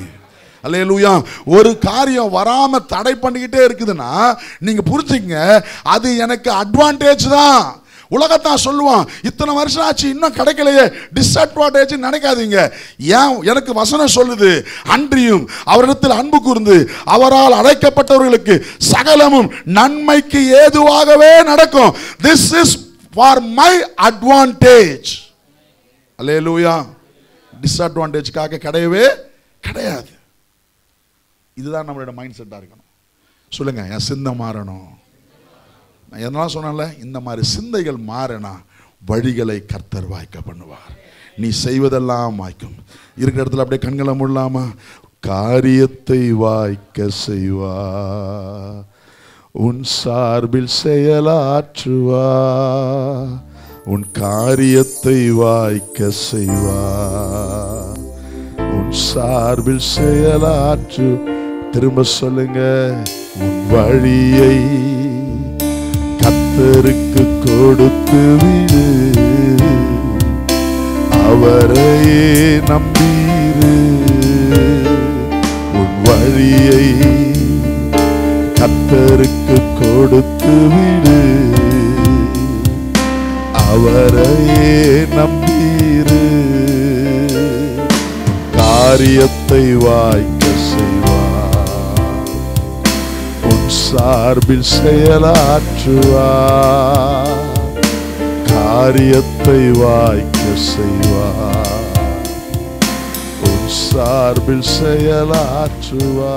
அல்லேலூயா. ஒரு காரியம் வராம தடை பண்ணிக்கிட்டே இருக்குதுன்னா நீங்க புரிஞ்சுங்க, அது எனக்கு அட்வான்டேஜ் தான். உலகத்தான் சொல்லுவான், இத்தனை வருஷம் ஆச்சு இன்னும் கிடைக்கலையே, டிஸ்அட்வான்டேஜ் நினைக்காதீங்க. ஏன்? எனக்கு வசனம் சொல்லுது, அன்றியும் அவரிடத்தில் அன்பு கூர்ந்து அவரால் அழைக்கப்பட்டவர்களுக்கு சகலமும் நன்மைக்கு ஏதுவாகவே நடக்கும். This is for my advantage. அல்லேலூயா. டிஸ்அட்வான்டேஜ்க்காக கிடையவே கிடையாது. இதுதான் நம்மளோட மைண்ட் செட்டாக இருக்கணும். சொல்லுங்க, என் சிந்தை மாறணும். நான் எதனால சொன்னேன்ல, இந்த மாதிரி சிந்தைகள் மாறினா வழிகளை கர்த்தர் வாய்க்க பண்ணுவார். நீ செய்வதெல்லாம் வாய்க்கும். இருக்கிற இடத்துல அப்படியே கண்களை மூடலாமா? காரியத்தை வாய்க்க செய்வா, உன் சார்பில் செயலாற்றுவா, உன் காரியத்தை வாய்க்க செய்வா, உன் சார்பில் செயலாற்று. திரும்ப சொல்லுங்க, உன் வழியை கர்த்தருக்கு கொடுத்து விடு, அவரையே நம்பீரு. உன் வழியை கர்த்தருக்கு கொடுத்து விடு, அவரையே நம்பீரு. காரியத்தை வாய்க்க செய்வார், உன் சார்பில் செயலாற்றுவார். காரியத்தை வாய்க்க செய்வார், உன் சார்பில் செயலாற்றுவார்.